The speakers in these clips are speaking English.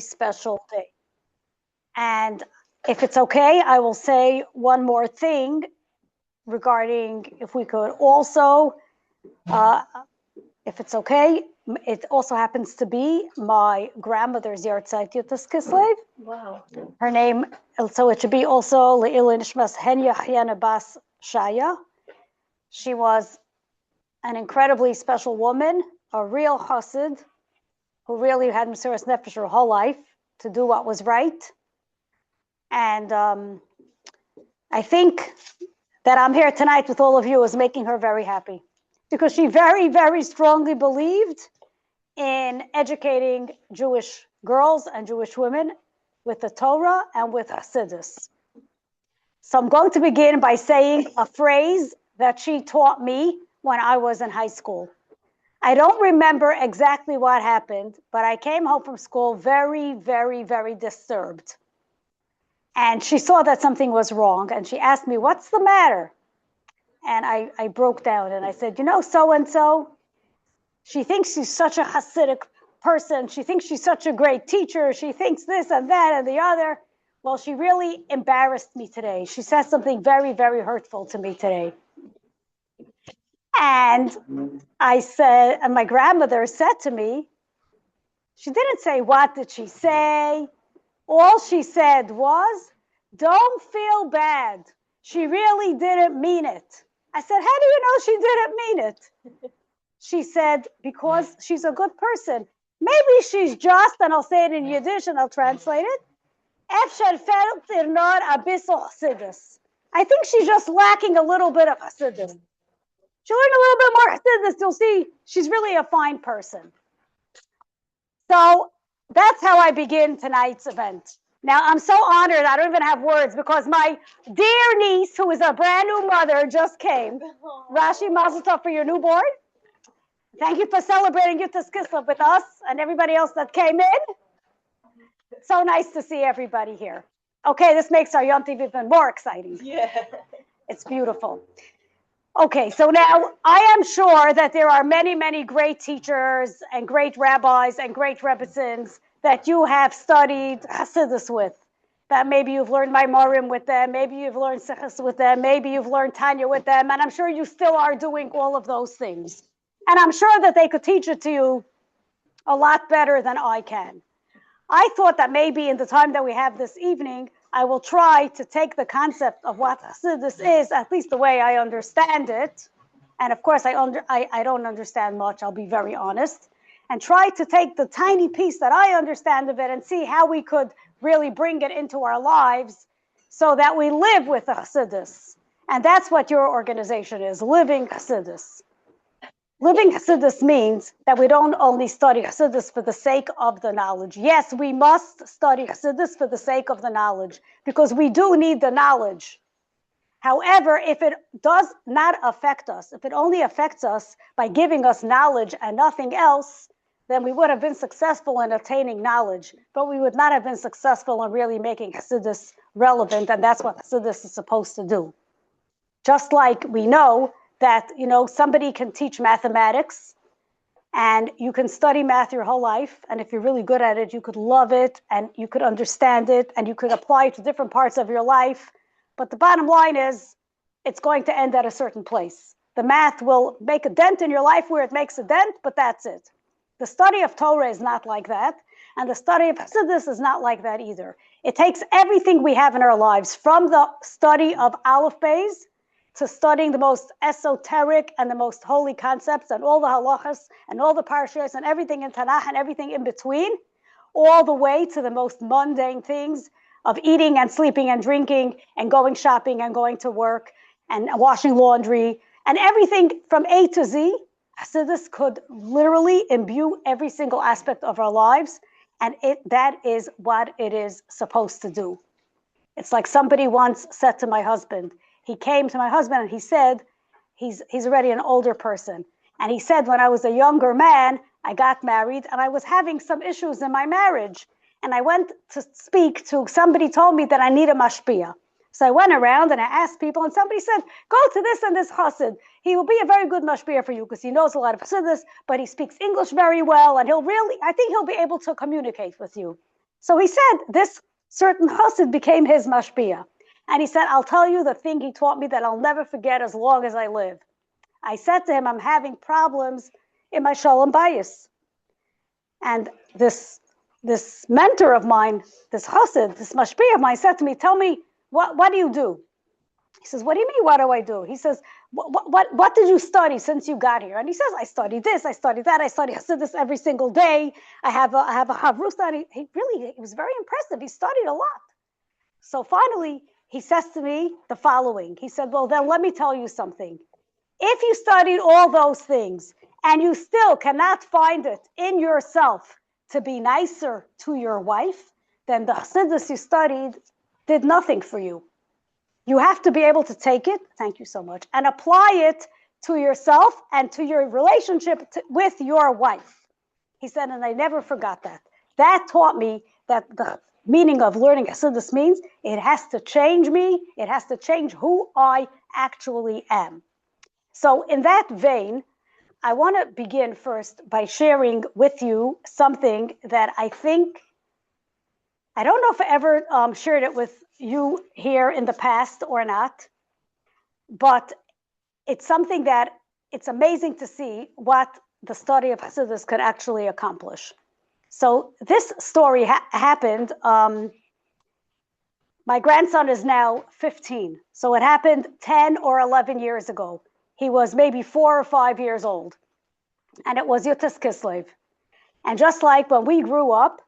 special day. And if it's okay, I will say one more thing regarding if we could also, if it's okay, it also happens to be my grandmother's Yartzeit Yutas Kislev. Wow. Her name, so it should be also Le'ilin Shmas Henya Hyana Bas Shaya. She was an incredibly special woman, a real chassid, who really had Mesiras Nefesh her whole life to do what was right. And I think that I'm here tonight with all of you is making her very happy, because she very, very strongly believed in educating Jewish girls and Jewish women with the Torah and with Chassidus. So I'm going to begin by saying a phrase that she taught me when I was in high school. I don't remember exactly what happened, but I came home from school very, very, very disturbed. And she saw that something was wrong, and she asked me, "What's the matter?" And I broke down and I said, so-and-so, she thinks she's such a Hasidic person. She thinks she's such a great teacher. She thinks this and that and the other. Well, she really embarrassed me today. She said something very, very hurtful to me today. And I said, and my grandmother said to me, she didn't say, what did she say? All she said was, don't feel bad. She really didn't mean it. I said, how do you know she didn't mean it? She said, because she's a good person. Maybe she's just, and I'll say it in Yiddish and I'll translate it. I think she's just lacking a little bit of Chassidus. She'll learn a little bit more Chassidus. You'll see she's really a fine person. So that's how I begin tonight's event. Now, I'm so honored, I don't even have words, because my dear niece, who is a brand new mother, just came. Rashi, mazel tov for your newborn. Thank you for celebrating Yutas Kislev with us and everybody else that came in. So nice to see everybody here. Okay, this makes our Yom Tov even more exciting. Yeah. It's beautiful. Okay, so now I am sure that there are many, many great teachers and great rabbis and great Rebbetzins that you have studied Chassidus with. That maybe you've learned Maimarim with them, maybe you've learned Sichos with them, maybe you've learned Tanya with them, and I'm sure you still are doing all of those things. And I'm sure that they could teach it to you a lot better than I can. I thought that maybe in the time that we have this evening, I will try to take the concept of what Chassidus is, at least the way I understand it. And of course, I don't understand much, I'll be very honest. And try to take the tiny piece that I understand of it and see how we could really bring it into our lives so that we live with Chassidus. And that's what your organization is, Living Chassidus. Living Chassidus means that we don't only study Chassidus for the sake of the knowledge. Yes, we must study Chassidus for the sake of the knowledge, because we do need the knowledge. However, if it does not affect us, if it only affects us by giving us knowledge and nothing else, then we would have been successful in attaining knowledge, but we would not have been successful in really making Chassidus relevant, and that's what Chassidus is supposed to do. Just like we know that, somebody can teach mathematics and you can study math your whole life. And if you're really good at it, you could love it and you could understand it and you could apply it to different parts of your life. But the bottom line is it's going to end at a certain place. The math will make a dent in your life where it makes a dent, but that's it. The study of Torah is not like that. And the study of Chassidus is not like that either. It takes everything we have in our lives, from the study of Aleph Beis to studying the most esoteric and the most holy concepts and all the halachas and all the parshas and everything in Tanakh and everything in between, all the way to the most mundane things of eating and sleeping and drinking and going shopping and going to work and washing laundry and everything from A to Z. Chassidus could literally imbue every single aspect of our lives, and that is what it is supposed to do. It's like somebody once said to my husband, he came to my husband and he said, he's already an older person. And he said, when I was a younger man, I got married and I was having some issues in my marriage. And I went to speak to, somebody told me that I need a mashpia. So I went around and I asked people and somebody said, go to this and this chassid. He will be a very good mashpia for you because he knows a lot of chassidus, but he speaks English very well and I think he'll be able to communicate with you. So he said this certain chassid became his mashpia. And he said, I'll tell you the thing he taught me that I'll never forget as long as I live. I said to him, I'm having problems in my shalom bayis. And this mentor of mine, this chassid, this mashpia of mine said to me, tell me, what do you do? He says, what do you mean, what do I do? He says, what did you study since you got here? And he says, I studied this, I studied that, I study Chassidus every single day. I have a Havrus study. He was very impressive. He studied a lot. So finally, he says to me the following. He said, well, then let me tell you something. If you studied all those things and you still cannot find it in yourself to be nicer to your wife, then the Chassidus you studied did nothing for you. You have to be able to take it, thank you so much, and apply it to yourself and to your relationship with your wife. He said, and I never forgot that. That taught me that the meaning of learning Chassidus means it has to change me, it has to change who I actually am. So in that vein, I want to begin first by sharing with you something that I think, I don't know if I ever shared it with you here in the past or not, but it's something that it's amazing to see what the study of Chassidus could actually accomplish. So this story happened, my grandson is now 15, so it happened 10 or 11 years ago. He was maybe 4 or 5 years old, and it was Yutas Kislev. And just like when we grew up,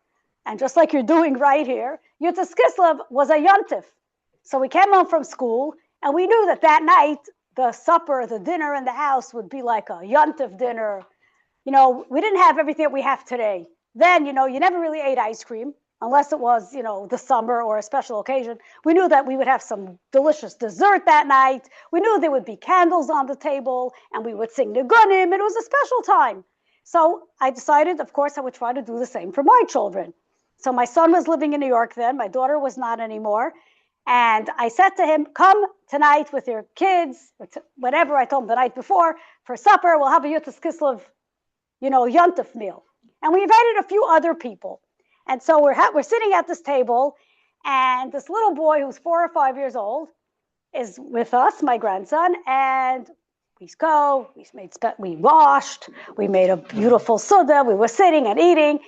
and just like you're doing right here, Yutas Kislev was a yontif. So we came home from school, and we knew that that night, the supper, the dinner in the house would be like a yontif dinner. You know, we didn't have everything that we have today. Then, you know, you never really ate ice cream, unless it was, you know, the summer or a special occasion. We knew that we would have some delicious dessert that night. We knew there would be candles on the table, and we would sing Nigunim. It was a special time. So I decided, of course, I would try to do the same for my children. So my son was living in New York then. My daughter was not anymore. And I said to him, come tonight with your kids, whatever I told him the night before, for supper, we'll have a Yutas Kislev, you know, yontif meal. And we invited a few other people. And so we're sitting at this table, and this little boy who's 4 or 5 years old is with us, my grandson, and we washed, we made a beautiful suda, we were sitting and eating,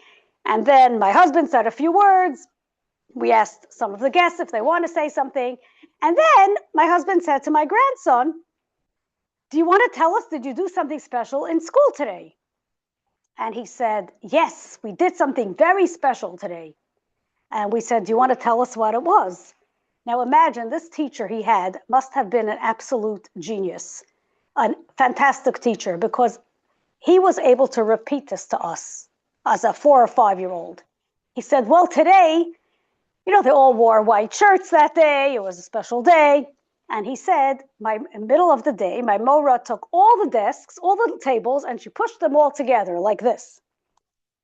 and then my husband said a few words. We asked some of the guests if they want to say something, and then my husband said to my grandson, do you want to tell us, did you do something special in school today? And he said, yes, we did something very special today. And we said, do you want to tell us what it was? Now imagine this teacher he had must have been an absolute genius, a fantastic teacher, because he was able to repeat this to us as a 4 or 5 year old. He said, well, today, you know, they all wore white shirts that day. It was a special day. And he said, in the middle of the day, my Mora took all the desks, all the tables, and she pushed them all together like this.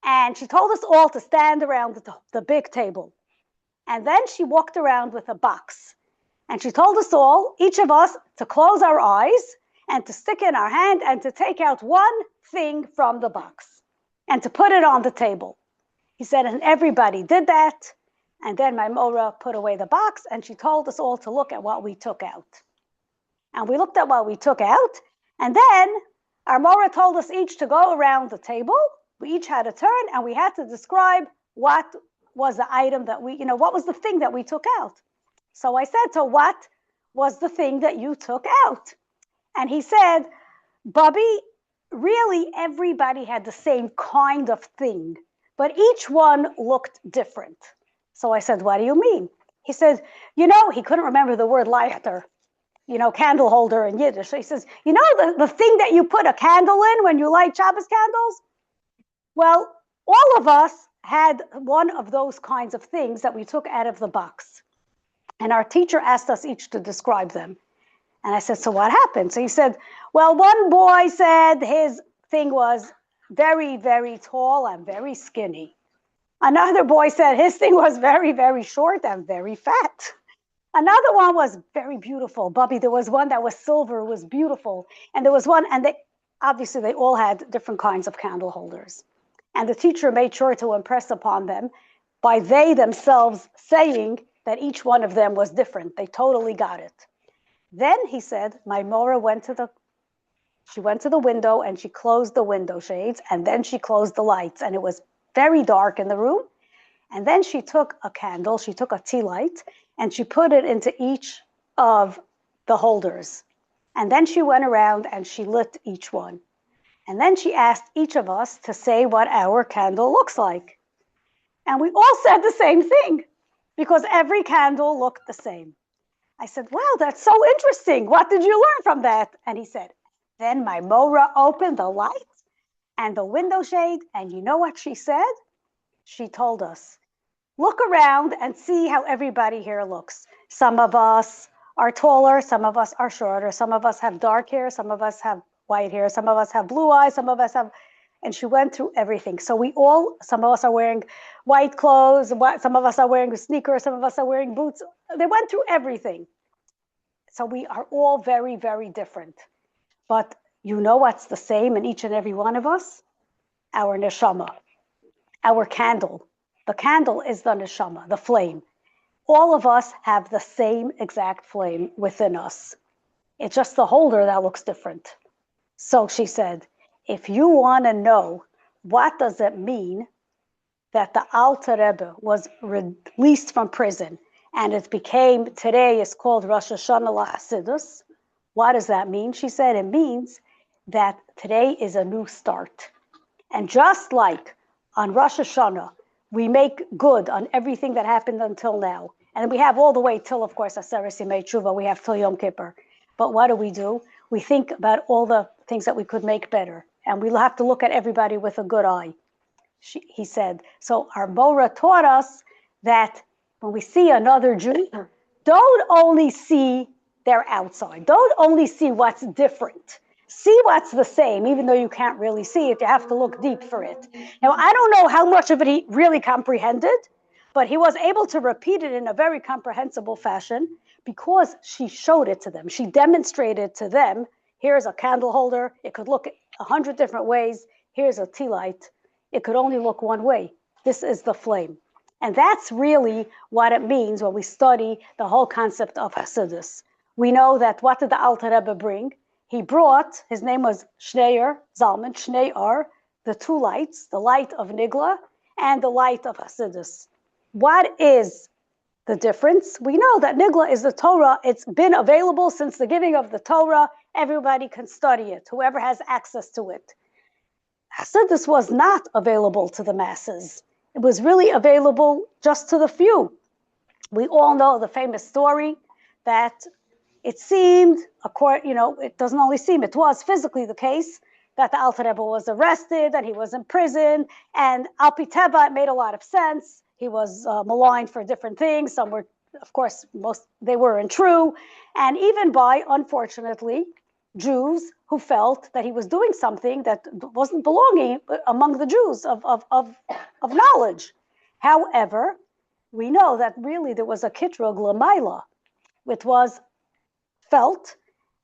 And she told us all to stand around the big table. And then she walked around with a box. And she told us all, each of us, to close our eyes and to stick in our hand and to take out one thing from the box and to put it on the table. He said, and everybody did that. And then my Mora put away the box, and she told us all to look at what we took out. And we looked at what we took out, and then our Mora told us each to go around the table. We each had a turn, and we had to describe what was the item that what was the thing that we took out. So I said, so what was the thing that you took out? And he said, Bubby, really everybody had the same kind of thing, but each one looked different. So I said, what do you mean? He said, he couldn't remember the word lighter, candle holder in Yiddish. So he says, the thing that you put a candle in when you light Shabbos candles? Well, all of us had one of those kinds of things that we took out of the box. And our teacher asked us each to describe them. And I said, so what happened? So he said, well, one boy said his thing was very, very tall and very skinny. Another boy said his thing was very, very short and very fat. Another one was very beautiful. Bubby, there was one that was silver, was beautiful. And there was one, and they all had different kinds of candle holders. And the teacher made sure to impress upon them by they themselves saying that each one of them was different. They totally got it. Then he said, my Mora went to the window and she closed the window shades, and then she closed the lights, and it was very dark in the room. And then she took a candle, she took a tea light, and she put it into each of the holders. And then she went around and she lit each one. And then she asked each of us to say what our candle looks like. And we all said the same thing, because every candle looked the same. I said, wow, that's so interesting. What did you learn from that? And he said, then my Mora opened the light and the window shade, and you know what she said? She told us, look around and see how everybody here looks. Some of us are taller, some of us are shorter, some of us have dark hair, some of us have white hair, some of us have blue eyes, some of us have, and she went through everything. So some of us are wearing white clothes, some of us are wearing sneakers, some of us are wearing boots. They went through everything. So we are all very, very different. But you know what's the same in each and every one of us? Our neshama, our candle. The candle is the neshama, the flame. All of us have the same exact flame within us. It's just the holder that looks different. So she said, if you want to know what does it mean that the Alter Rebbe was released from prison and it became, today is called Rosh Hashanah LaChassidus, what does that mean? She said, it means that today is a new start. And just like on Rosh Hashanah, we make good on everything that happened until now. And we have all the way till, of course, Aseret Yemei Tshuva, we have till Yom Kippur. But what do? We think about all the things that we could make better. And we'll have to look at everybody with a good eye. He said, so our Mora taught us that when we see another Jew, don't only see their outside. Don't only see what's different. See what's the same, even though you can't really see it. You have to look deep for it. Now, I don't know how much of it he really comprehended, but he was able to repeat it in a very comprehensible fashion because she showed it to them. She demonstrated to them, here's a candle holder. It could look 100 different ways. Here's a tea light. It could only look one way. This is the flame. And that's really what it means when we study the whole concept of Chassidus. We know that what did the Alter Rebbe bring? He brought, his name was Schneier, Zalman, Schneier, the two lights, the light of Nigla and the light of Chassidus. What is the difference? We know that Nigla is the Torah. It's been available since the giving of the Torah. Everybody can study it, whoever has access to it. Chassidus was not available to the masses. It was really available just to the few. We all know the famous story that it seemed, it doesn't only seem, it was physically the case that the Alter Rebbe was arrested and he was in prison, and Al Pi Teva, it made a lot of sense. He was maligned for different things. Some were, of course, they weren't true. And even by, unfortunately, Jews who felt that he was doing something that wasn't belonging among the Jews of knowledge. However, we know that really there was a kitrug l'mayla. It was felt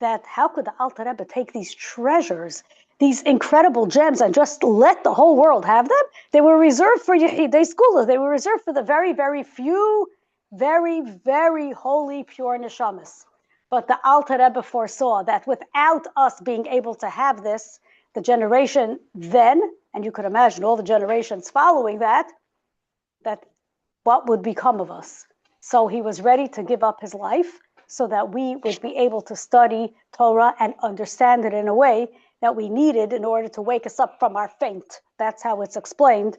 that how could the Alter Rebbe take these treasures, these incredible gems, and just let the whole world have them? They were reserved for Yehidei scholars. They were reserved for the very, very few, very, very holy, pure neshamas. But the Alter Rebbe foresaw that without us being able to have this, the generation then, and you could imagine all the generations following that what would become of us? So he was ready to give up his life so that we would be able to study Torah and understand it in a way that we needed in order to wake us up from our faint. That's how it's explained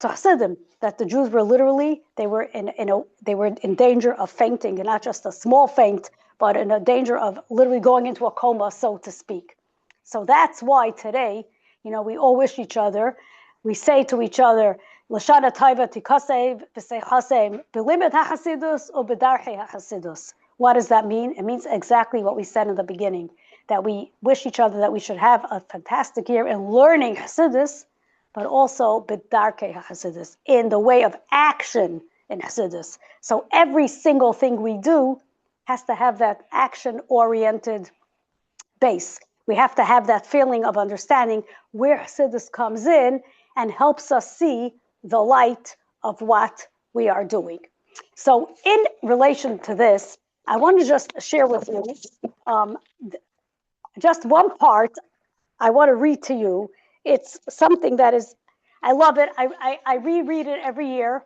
to Hasidim, that the Jews were literally, they were in danger of fainting, and not just a small faint, but in a danger of literally going into a coma, so to speak. So that's why today, we all wish each other, we say to each other, L'shana taiva tikasev b'seichasem b'limet ha'chasidus or b'darchei ha'chasidus. What does that mean? It means exactly what we said in the beginning, that we wish each other that we should have a fantastic year in learning Chassidus, but also b'darchei ha'chasidus, in the way of action in Chassidus. So every single thing we do has to have that action-oriented base. We have to have that feeling of understanding where Chassidus comes in and helps us see the light of what we are doing. So in relation to this, I want to just share with you just one part I want to read to you. It's something that is, I love it. I reread it every year.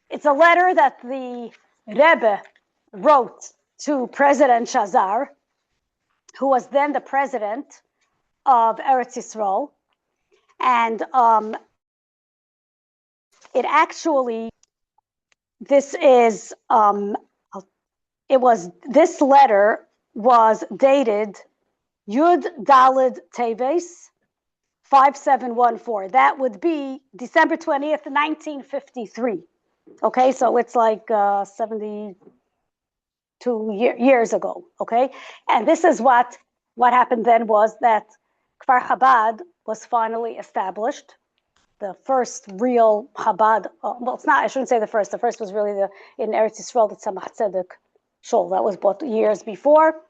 It's a letter that the Rebbe wrote to President Shazar, who was then the president of Eretz Yisrael. And it actually, this letter was dated Yud Daled Teves 5714. That would be December 20th, 1953. Okay, so it's like 72 years ago. Okay, and this is what happened then was that Kfar Chabad was finally established. The first real Chabad, well, it's not, I shouldn't say the first. The first was really in Eretz Yisrael, the Tzemach Tzedek Shul. That was both years before.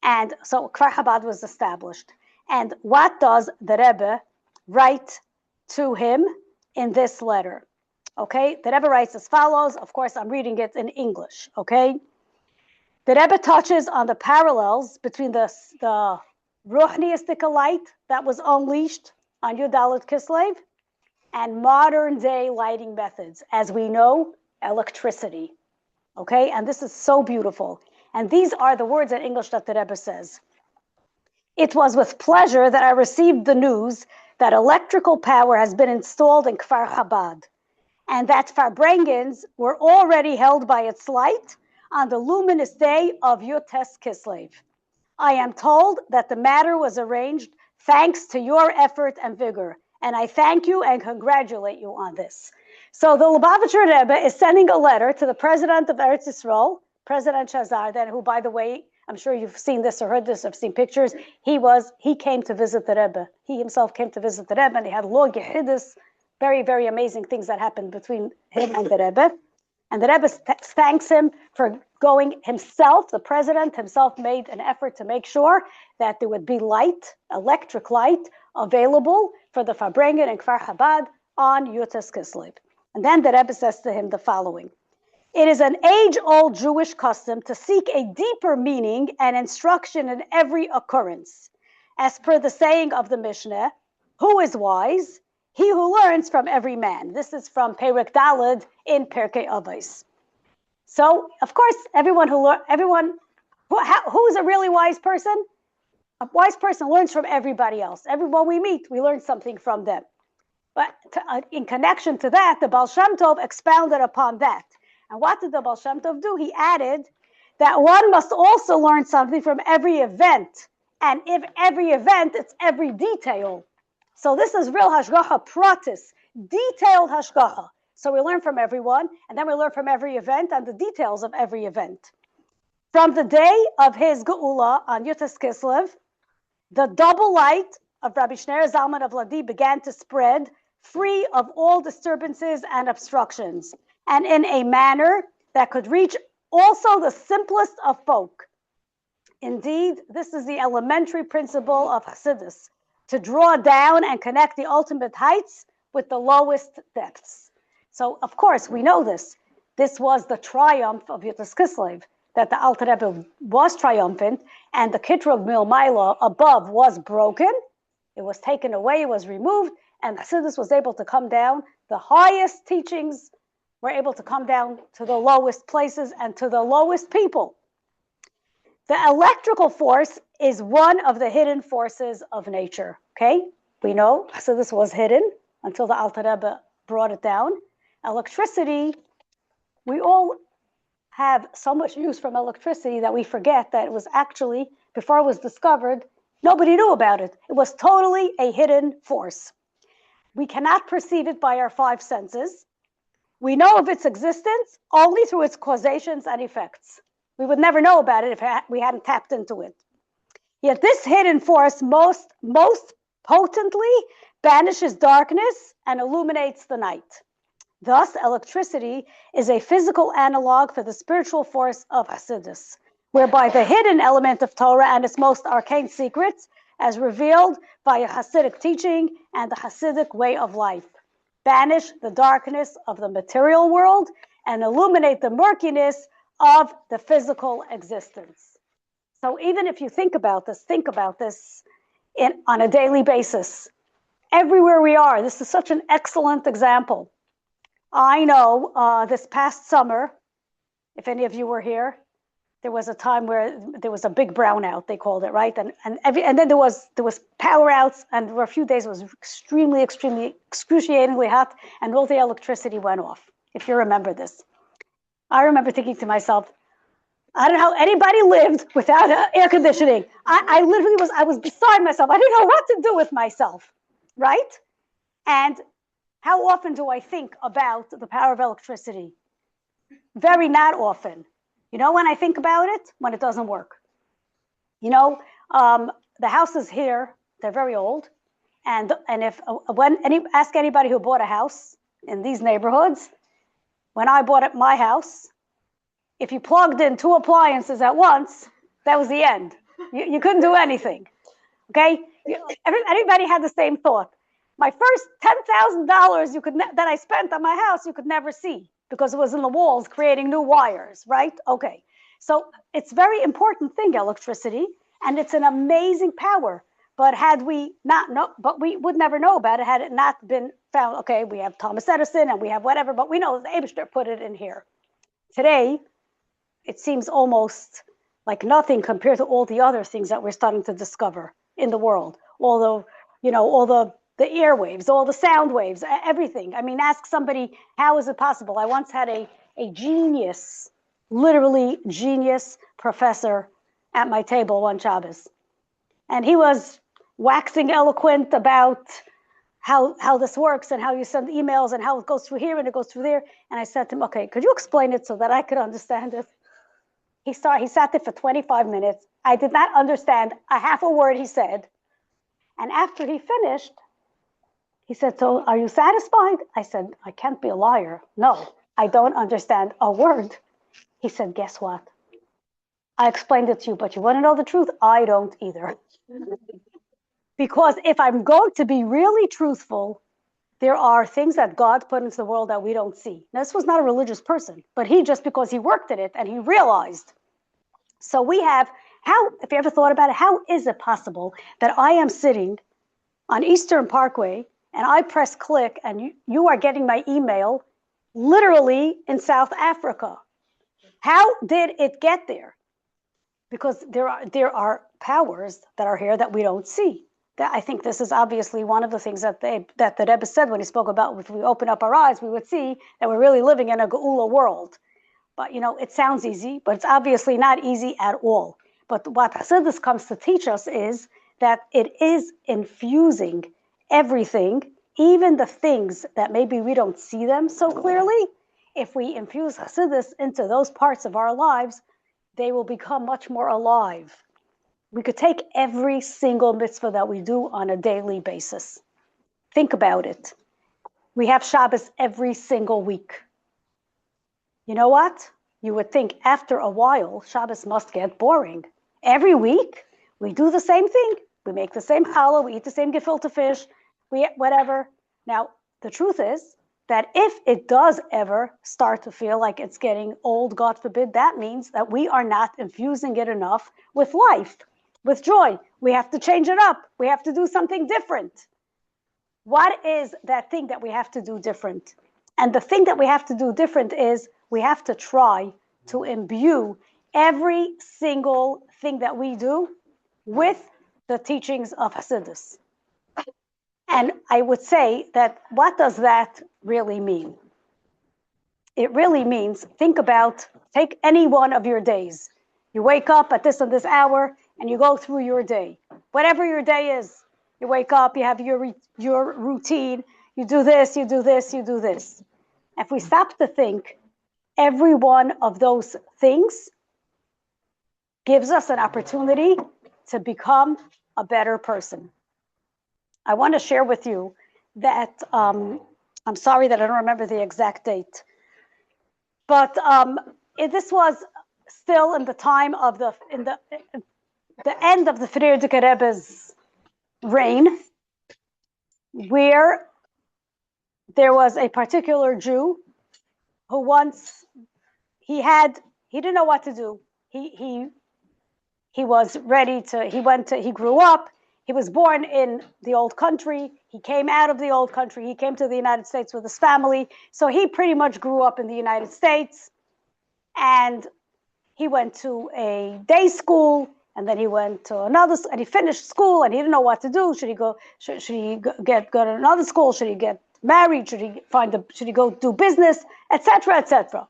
And so Kfar Chabad was established. And what does the Rebbe write to him in this letter? Okay, the Rebbe writes as follows. Of course, I'm reading it in English, okay? The Rebbe touches on the parallels between the Ruchniistic light that was unleashed on Yud Dalet Kislev and modern day lighting methods, as we know, electricity. Okay, and this is so beautiful. And these are the words in English that the Rebbe says. It was with pleasure that I received the news that electrical power has been installed in Kfar Chabad, and that Farbrengens were already held by its light on the luminous day of Yutes Kislev. I am told that the matter was arranged thanks to your effort and vigor, and I thank you and congratulate you on this. So the Lubavitcher Rebbe is sending a letter to the president of Eretz Yisrael, President Shazar, then, who, by the way, I'm sure you've seen this or heard this, or seen pictures. He came to visit the Rebbe. He himself came to visit the Rebbe, and he had long Chassidus, very, very amazing things that happened between him and the Rebbe. And the Rebbe thanks him for going himself. The president himself made an effort to make sure that there would be light, electric light, available for the Farbrengen and Kfar Chabad on Yutes Kislev. And then the Rebbe says to him the following. It is an age-old Jewish custom to seek a deeper meaning and instruction in every occurrence. As per the saying of the Mishnah, who is wise? He who learns from every man. This is from Perek Daled in Pirkei Avos. So, of course, who's a really wise person? A wise person learns from everybody else. Everyone we meet, we learn something from them. But in connection to that, the Baal Shem Tov expounded upon that. And what did the Baal Shem Tov do? He added that one must also learn something from every event. And if every event, it's every detail. So this is real hashgacha pratis, detailed hashgacha. So we learn from everyone, and then we learn from every event and the details of every event. From the day of his geula on Yutes Kislev, the double light of Rabbi Shneur Zalman of Ladi began to spread, free of all disturbances and obstructions, and in a manner that could reach also the simplest of folk. Indeed, this is the elementary principle of Chassidus, to draw down and connect the ultimate heights with the lowest depths. So, of course, we know this. This was the triumph of Yutes Kislev, that the Alter Rebbe was triumphant, and the Kitrog Milmaila above was broken. It was taken away, it was removed, and Chassidus was able to come down. The highest teachings were able to come down to the lowest places and to the lowest people. The electrical force is one of the hidden forces of nature, okay? We know Chassidus was hidden until the Alter Rebbe brought it down. Electricity, we all have so much use from electricity that we forget that it was actually, before it was discovered, nobody knew about it. It was totally a hidden force. We cannot perceive it by our five senses. We know of its existence only through its causations and effects. We would never know about it if we hadn't tapped into it. Yet this hidden force most potently banishes darkness and illuminates the night. Thus, electricity is a physical analog for the spiritual force of Chassidus, whereby the hidden element of Torah and its most arcane secrets, as revealed by a Hasidic teaching and the Hasidic way of life, banish the darkness of the material world and illuminate the murkiness of the physical existence. So even if you think about this on a daily basis, everywhere we are. This is such an excellent example. I know this past summer, if any of you were here, there was a time where there was a big brownout, they called it, right? And then there was power outs, and there were a few days it was extremely, excruciatingly hot, and all the electricity went off, if you remember this. I remember thinking to myself, I don't know how anybody lived without air conditioning. I literally was beside myself. I didn't know what to do with myself, right? And how often do I think about the power of electricity? Very not often. You know when I think about it? When it doesn't work. You know, the houses here, they're very old. And ask anybody who bought a house in these neighborhoods, when I bought my house, if you plugged in 2 appliances at once, that was the end. You couldn't do anything, okay? Everybody had the same thought. My first $10,000 that I spent on my house, you could never see because it was in the walls creating new wires, right? Okay, so it's very important thing, electricity, and it's an amazing power. But had we not know, but we would never know about it had it not been found. Okay, we have Thomas Edison and we have whatever, but we know the ISHA put it in here. Today, it seems almost like nothing compared to all the other things that we're starting to discover in the world. All the airwaves, all the sound waves, everything. I mean, ask somebody, how is it possible? I once had a genius, literally genius professor at my table one Shabbos. And he was waxing eloquent about how this works and how you send emails and how it goes through here and it goes through there. And I said to him, okay, could you explain it so that I could understand it? He sat there for 25 minutes. I did not understand a half a word he said. And after he finished, he said, so are you satisfied? I said, I can't be a liar. No, I don't understand a word. He said, guess what? I explained it to you, but you want to know the truth? I don't either. Because if I'm going to be really truthful, there are things that God put into the world that we don't see. Now, this was not a religious person, but because he worked in it and he realized. So we have, if you ever thought about it, how is it possible that I am sitting on Eastern Parkway and I press click and you are getting my email literally in South Africa? How did it get there? Because there are powers that are here that we don't see. I think this is obviously one of the things that the Rebbe said when he spoke about if we open up our eyes, we would see that we're really living in a Geula world. But it sounds easy, but it's obviously not easy at all. But what Chassidus comes to teach us is that it is infusing everything, even the things that maybe we don't see them so clearly. If we infuse Chassidus into those parts of our lives, they will become much more alive. We could take every single mitzvah that we do on a daily basis. Think about it. We have Shabbos every single week. You know what? You would think after a while, Shabbos must get boring. Every week, we do the same thing. We make the same challah, we eat the same gefilte fish, whatever. Now, the truth is that if it does ever start to feel like it's getting old, God forbid, that means that we are not infusing it enough with life, with joy. We have to change it up. We have to do something different. What is that thing that we have to do different? And the thing that we have to do different is we have to try to imbue every single thing that we do with the teachings of Chassidus. And I would say that what does that really mean? It really means, take any one of your days. You wake up at this and this hour and you go through your day. Whatever your day is, you wake up, you have your routine, you do this, you do this, you do this. If we stop to think, every one of those things gives us an opportunity to become a better person. I want to share with you that, I'm sorry that I don't remember the exact date, but this was still in the time of the end of the Farbrengen Rebbe's reign, where there was a particular Jew who once he didn't know what to do. He was ready to, he grew up, he was born in the old country, he came out of the old country, he came to the United States with his family, so he pretty much grew up in the United States, and he went to a day school, and then he went to another, and he finished school, and he didn't know what to do. Should he go to another school? Should he get married? Should he go do business, etc., etc.?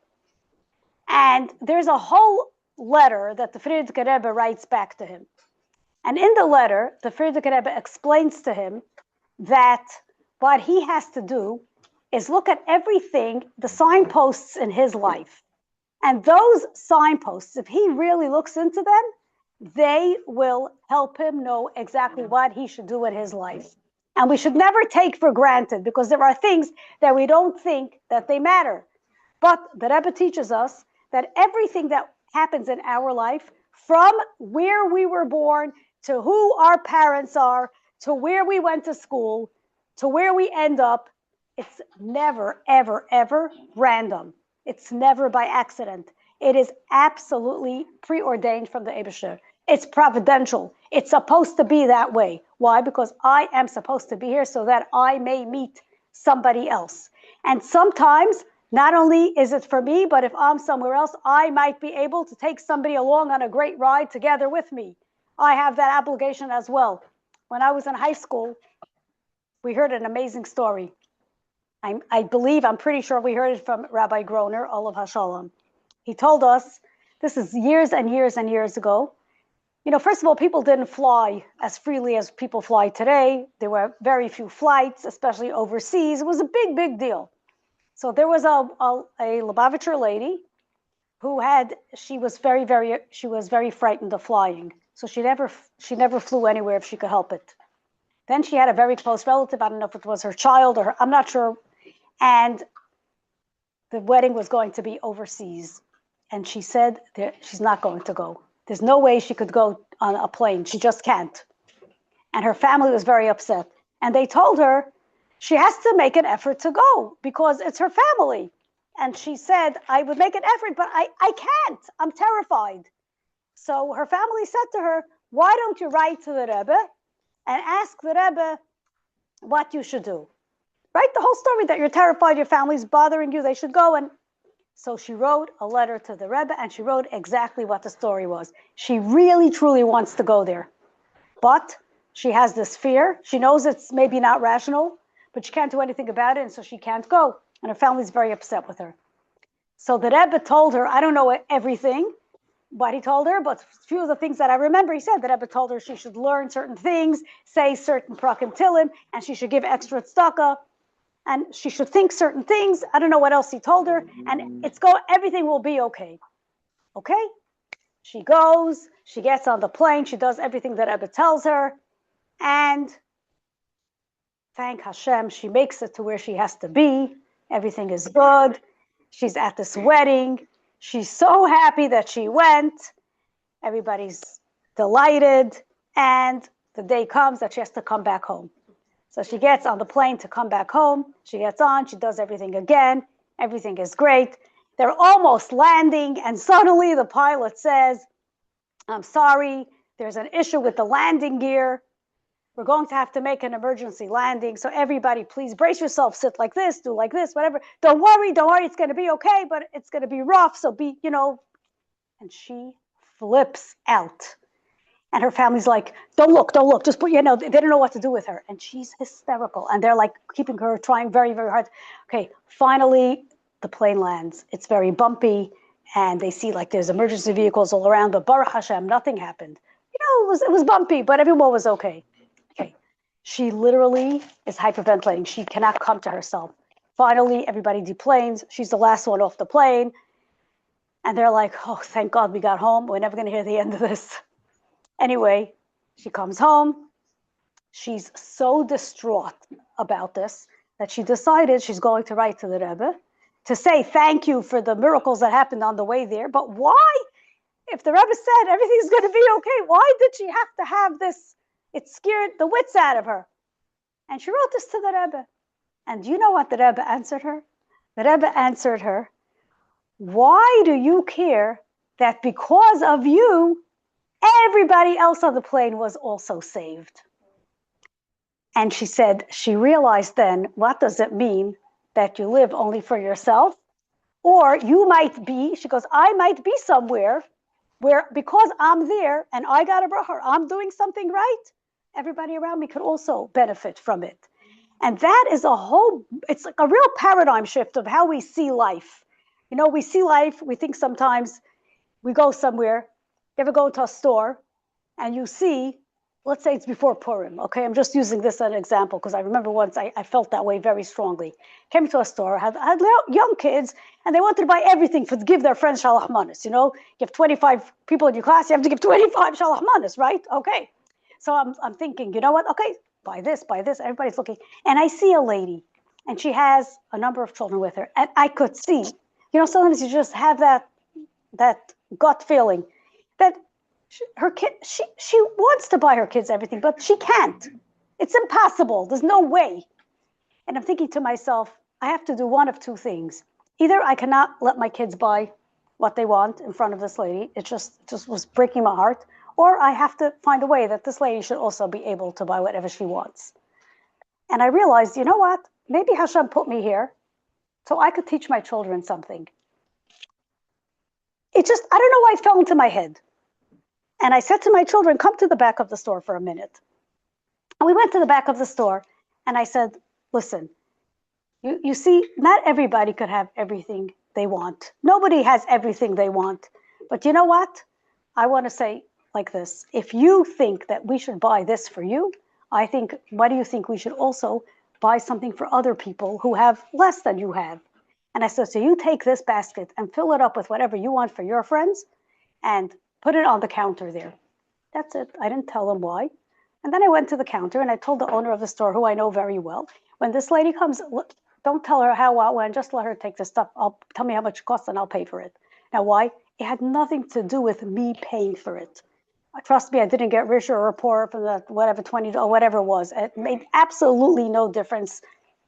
And there's a whole letter that the Frierdiker Rebbe writes back to him. And in the letter, the Frierdiker Rebbe explains to him that what he has to do is look at everything, the signposts in his life. And those signposts, if he really looks into them, they will help him know exactly what he should do in his life. And we should never take for granted, because there are things that we don't think that they matter. But the Rebbe teaches us that everything that happens in our life, from where we were born, to who our parents are, to where we went to school, to where we end up, it's never, ever, ever random. It's never by accident. It is absolutely preordained from the ISHA. It's providential. It's supposed to be that way. Why? Because I am supposed to be here so that I may meet somebody else. And sometimes, not only is it for me, but if I'm somewhere else, I might be able to take somebody along on a great ride together with me. I have that obligation as well. When I was in high school, we heard an amazing story. I'm pretty sure we heard it from Rabbi Groner, Olav Hashalom. He told us, this is years and years and years ago. You know, first of all, people didn't fly as freely as people fly today. There were very few flights, especially overseas. It was a big, big deal. So there was a Lubavitcher lady who she was very frightened of flying. So she never flew anywhere if she could help it. Then she had a very close relative. I don't know if it was her child or I'm not sure. And the wedding was going to be overseas. And she said she's not going to go. There's no way she could go on a plane. She just can't. And her family was very upset. And they told her she has to make an effort to go because it's her family. And she said, I would make an effort, but I can't. I'm terrified. So her family said to her, why don't you write to the Rebbe and ask the Rebbe what you should do? Write the whole story that you're terrified, your family's bothering you, they should go. And so she wrote a letter to the Rebbe, and she wrote exactly what the story was. She really, truly wants to go there. But she has this fear. She knows it's maybe not rational, but she can't do anything about it, and so she can't go. And her family's very upset with her. So the Rebbe told her, I don't know everything, what he told her, but a few of the things that I remember, he said the Rebbe told her she should learn certain things, say certain prakim tilim, and she should give extra tzedakah, and she should think certain things. I don't know what else he told her, and everything will be okay. Okay? She goes, she gets on the plane, she does everything that Rebbe tells her, and thank Hashem, she makes it to where she has to be. Everything is good. She's at this wedding. She's so happy that she went. Everybody's delighted. And the day comes that she has to come back home. So she gets on the plane to come back home. She gets on. She does everything again. Everything is great. They're almost landing. And suddenly the pilot says, I'm sorry, there's an issue with the landing gear. We're going to have to make an emergency landing. So everybody, please brace yourself, sit like this, do like this, whatever. Don't worry, it's going to be okay, but it's going to be rough. So and she flips out. And her family's like, don't look, just put, they don't know what to do with her. And she's hysterical. And they're like keeping her, trying very, very hard. Okay, finally, the plane lands. It's very bumpy. And they see like there's emergency vehicles all around, but Baruch Hashem, nothing happened. It was bumpy, but everyone was okay. She literally is hyperventilating. She cannot come to herself. Finally, everybody deplanes. She's the last one off the plane. And they're like, oh, thank God we got home. We're never going to hear the end of this. Anyway, she comes home. She's so distraught about this that she decided she's going to write to the Rebbe to say thank you for the miracles that happened on the way there. But why? If the Rebbe said everything's going to be okay, why did she have to have this? It scared the wits out of her. And she wrote this to the Rebbe. And do you know what the Rebbe answered her? The Rebbe answered her, why do you care that because of you, everybody else on the plane was also saved? And she said, she realized then, what does it mean that you live only for yourself? Or you might be, she goes, I might be somewhere where because I'm there and I got a bracha, I'm doing something right, everybody around me could also benefit from it. And that is it's like a real paradigm shift of how we see life. You know, we see life, we think sometimes we go somewhere, you ever go into a store and you see, let's say it's before Purim, okay? I'm just using this as an example because I remember once I felt that way very strongly. Came to a store, had young kids, and they wanted to buy everything to give their friends shalach manas. You know, you have 25 people in your class, you have to give 25 shalach manas, right? Okay. So I'm thinking, you know what? Okay, buy this, everybody's looking. And I see a lady, and she has a number of children with her, and I could see, you know, sometimes you just have that gut feeling that her kid, she wants to buy her kids everything, but she can't. It's impossible. There's no way. And I'm thinking to myself, I have to do one of two things. Either I cannot let my kids buy what they want in front of this lady. It just was breaking my heart. Or I have to find a way that this lady should also be able to buy whatever she wants. And I realized, you know what? Maybe Hashem put me here so I could teach my children something. I don't know why it fell into my head. And I said to my children, come to the back of the store for a minute. And we went to the back of the store and I said, listen, you see, not everybody could have everything they want. Nobody has everything they want. But you know what? I want to say like this. If you think that we should buy this for you, why do you think we should also buy something for other people who have less than you have? And I said, so you take this basket and fill it up with whatever you want for your friends and put it on the counter there. That's it. I didn't tell them why. And then I went to the counter and I told the owner of the store, who I know very well, when this lady comes, don't tell her how, what, when, just let her take the stuff. Tell me how much it costs and I'll pay for it. Now, why? It had nothing to do with me paying for it. Trust me, I didn't get richer or poorer from the whatever, $20 or whatever it was. It made absolutely no difference,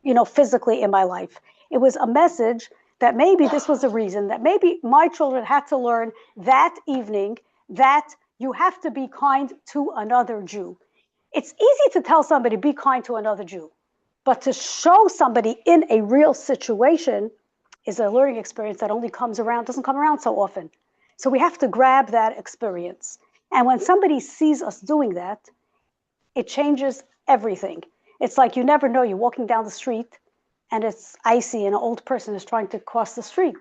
you know, physically in my life. It was a message that maybe this was a reason that maybe my children had to learn that evening that you have to be kind to another Jew. It's easy to tell somebody, be kind to another Jew, but to show somebody in a real situation is a learning experience that doesn't come around so often. So we have to grab that experience. And when somebody sees us doing that, it changes everything. It's like you never know, you're walking down the street and it's icy and an old person is trying to cross the street.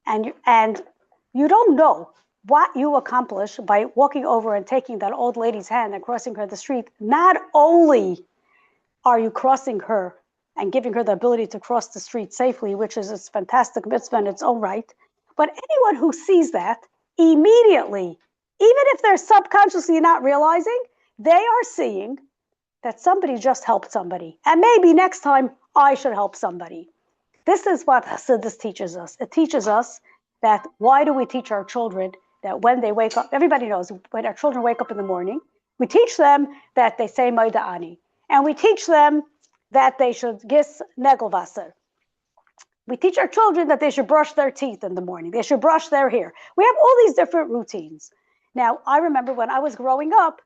And you don't know what you accomplish by walking over and taking that old lady's hand and crossing her the street. Not only are you crossing her and giving her the ability to cross the street safely, which is a fantastic mitzvah in its own right, but anyone who sees that immediately, even if they're subconsciously not realizing, they are seeing that somebody just helped somebody. And maybe next time I should help somebody. This is what Chassidus teaches us. It teaches us that why do we teach our children that when they wake up, everybody knows when our children wake up in the morning, we teach them that they say Moida Ani. And we teach them that they should gis negelwasser. We teach our children that they should brush their teeth in the morning. They should brush their hair. We have all these different routines. Now, I remember when I was growing up,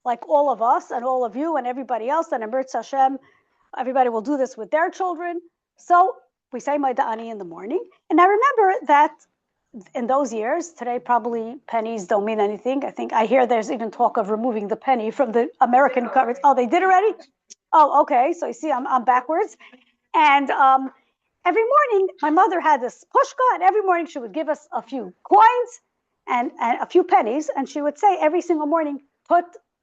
like all of us and all of you and everybody else, and Emertz Hashem, everybody will do this with their children. So we say Moida Ani in the morning. And I remember that in those years, today probably pennies don't mean anything. I hear there's even talk of removing the penny from the American currency. Oh, they did already? Oh, okay. So you see, I'm backwards. And every morning, my mother had this pushka, and every morning she would give us a few coins and a few pennies. And she would say every single morning,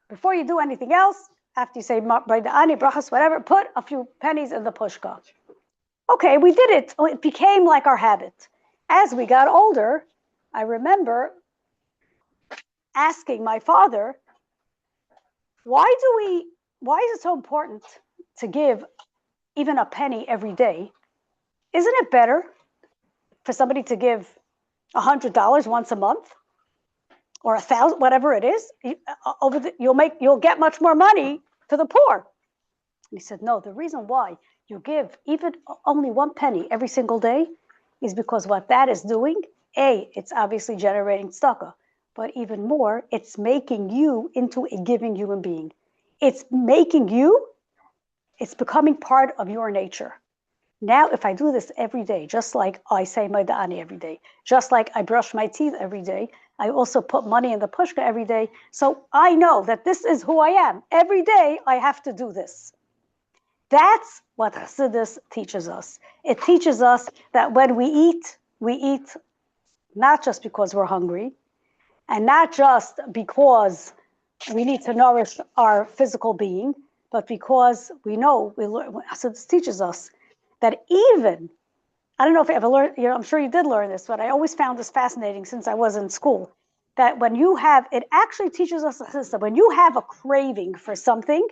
before you do anything else, after you say Moida Ani, brachas, whatever, put a few pennies in the pushka. Okay, we did it. It became like our habit. As we got older, I remember asking my father, why is it so important to give even a penny every day? Isn't it better for somebody to give $100 once a month or 1,000, whatever it is? You'll get much more money to the poor. And he said, no, the reason why you give even only 1 penny every single day, is because what that is doing, it's obviously generating tzedakah, but even more, it's making you into a giving human being. It's making you, it's becoming part of your nature. Now, if I do this every day, just like I say my da'ani every day, just like I brush my teeth every day, I also put money in the pushka every day. So I know that this is who I am. Every day I have to do this. That's what Chassidus teaches us. It teaches us that when we eat not just because we're hungry, and not just because we need to nourish our physical being, but because we know, Chassidus teaches us that even, I don't know if you ever learned, I'm sure you did learn this, but I always found this fascinating since I was in school, that when you have, it actually teaches us that when you have a craving for something,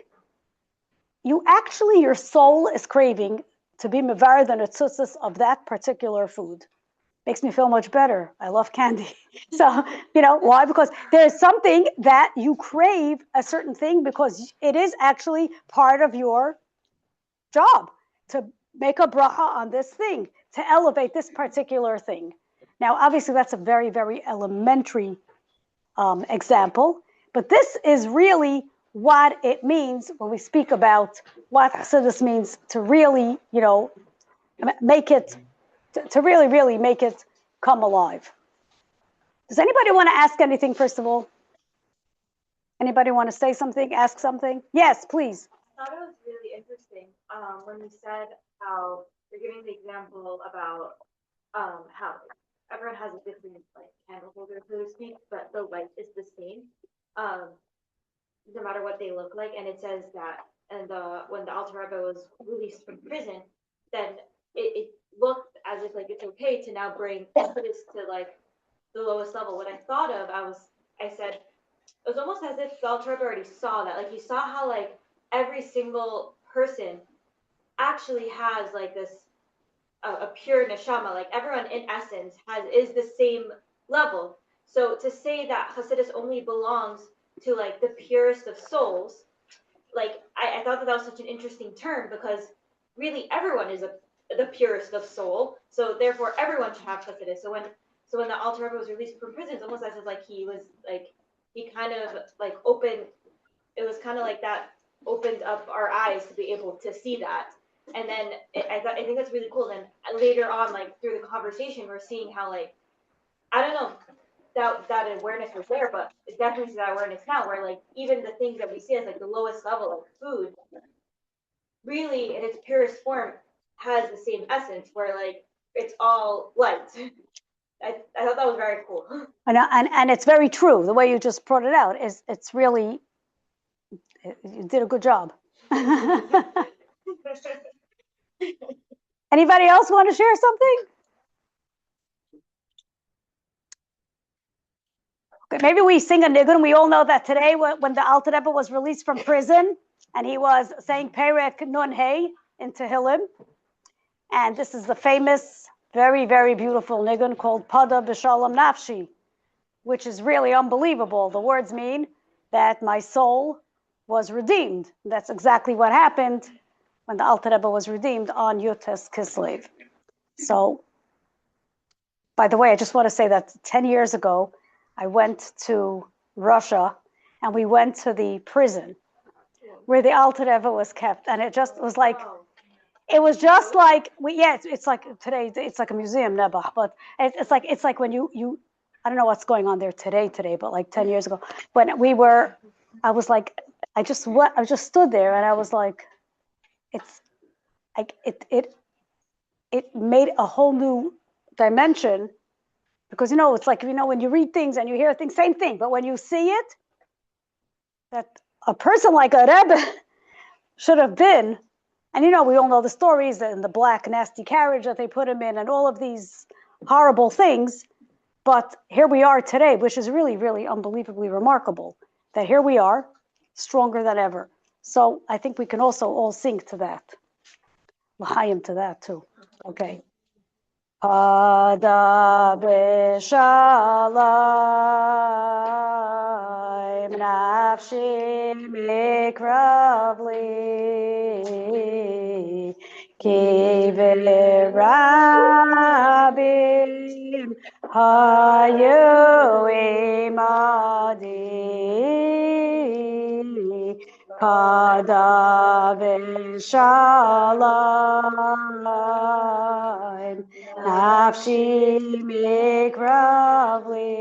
your soul is craving to be mevared the netzutzos of that particular food. Makes me feel much better. I love candy. So, why? Because there's something that you crave a certain thing because it is actually part of your job to make a bracha on this thing, to elevate this particular thing. Now, obviously, that's a very, very elementary example, but this is really what it means when we speak about what Chassidus means to really, make it, to really, really make it come alive. Does anybody want to ask anything, first of all? Anybody want to say something, ask something? Yes, please. I thought it was really interesting when you said how you're giving the example about how everyone has a different candle holder, so to speak, but the light is the same, no matter what they look like. And it says that, and when the Alter Rebbe was released from prison, then it looked as if it's okay to now bring this to the lowest level. What I thought of, I said, it was almost as if the Alter Rebbe already saw that. He saw how every single person actually has this a pure neshama. Everyone in essence is the same level. So to say that Chassidus only belongs to the purest of souls, I thought that was such an interesting term, because really everyone is the purest of soul. So therefore everyone should have Chassidus. So when the Alter Rebbe was released from prison, it's almost as if he was he kind of opened. It was kind of that opened up our eyes to be able to see that. And then I think that's really cool. Then later on, through the conversation, we're seeing how I don't know, that awareness was there, but it definitely is that awareness now, where even the things that we see as the lowest level of food, really in its purest form has the same essence, where it's all light. I thought that was very cool. And it's very true. The way you just brought it out it's really, you did a good job. Anybody else want to share something? Okay, maybe we sing a nigun. We all know that today, when the Alter Rebbe was released from prison, and he was saying Perek Nun Hey in Tehillim, and this is the famous, very, very beautiful nigun called Pada B'Shalom Nafshi, which is really unbelievable. The words mean that my soul was redeemed. That's exactly what happened when the Alter Rebbe was redeemed on Yutes Kislev. So, by the way, I just want to say that 10 years ago, I went to Russia, and we went to the prison where the Alter Rebbe was kept, and it just was it was just it's like today, it's like a museum, Nebuch, but it's like when you I don't know what's going on there today, but 10 years ago, when I was I just stood there, and I was it made a whole new dimension, because it's when you read things and you hear things, same thing, but when you see it, that a person like a Rebbe should have been, and we all know the stories and the black nasty carriage that they put him in and all of these horrible things, but here we are today, which is really, really unbelievably remarkable, that here we are, stronger than ever. So I think we can also all sing to that. L'chaim to that too. Okay. Pada b'shalom nafshi mikravli Kivirabim hayu imadi kadav shalom nafshi mikravli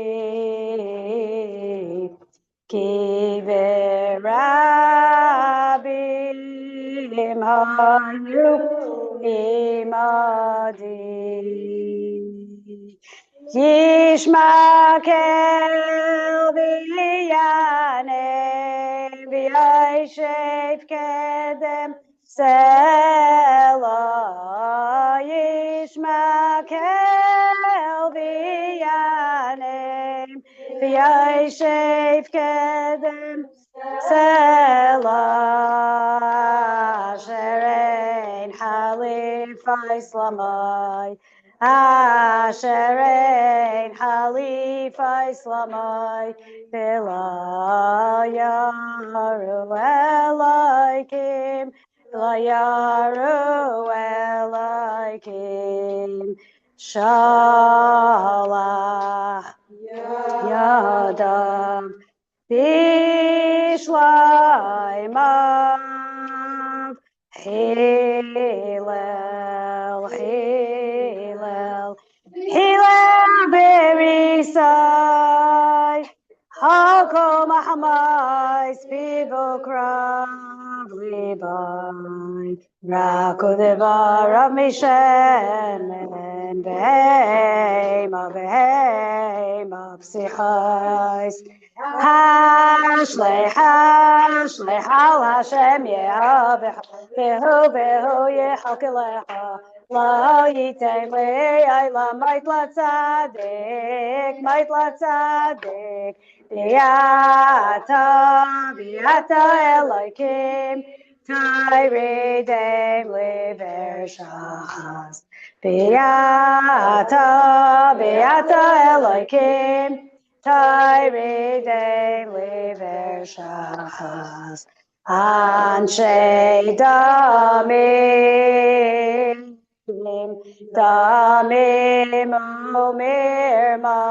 Kivirabim hayu imadi Yishmakel v'yanem v'yashev kedem Zelle Yishmakel v'yanem v'yashev kedem Zelle Sherein Halifa Islamai Asherein Halifa Islamai V'la yaru elaikim V'la yaru elaikim Shalach Yadav Bishlaymav Hillel Hillel Hillel Berisai Hakom Ahamai Spivokrav Libai Rakudevarav Mishen Behema Psichais Hashlei Hal Hashem Yehaveh Behu Yechalkelecha Lo Yitei Le'ayla Mait Latzadik Biata Elokim Tairidem Liber Shachas Biata Elokim Tairidem Liber Shachas Anshe Damim Umirma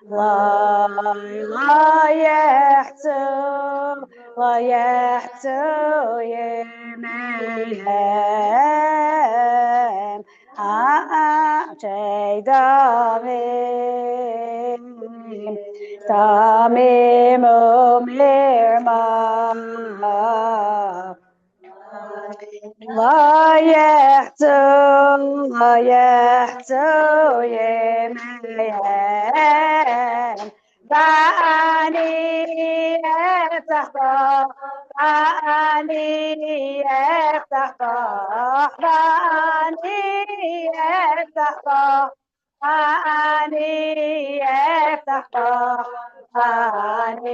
La yehtu yemehem Anshe Damim Umirma La yehtu yemehem Ba'ani eftach bach Ba'ani eftach bach Ba'ani eftach bach Ba'ani eftach bach Ba'ani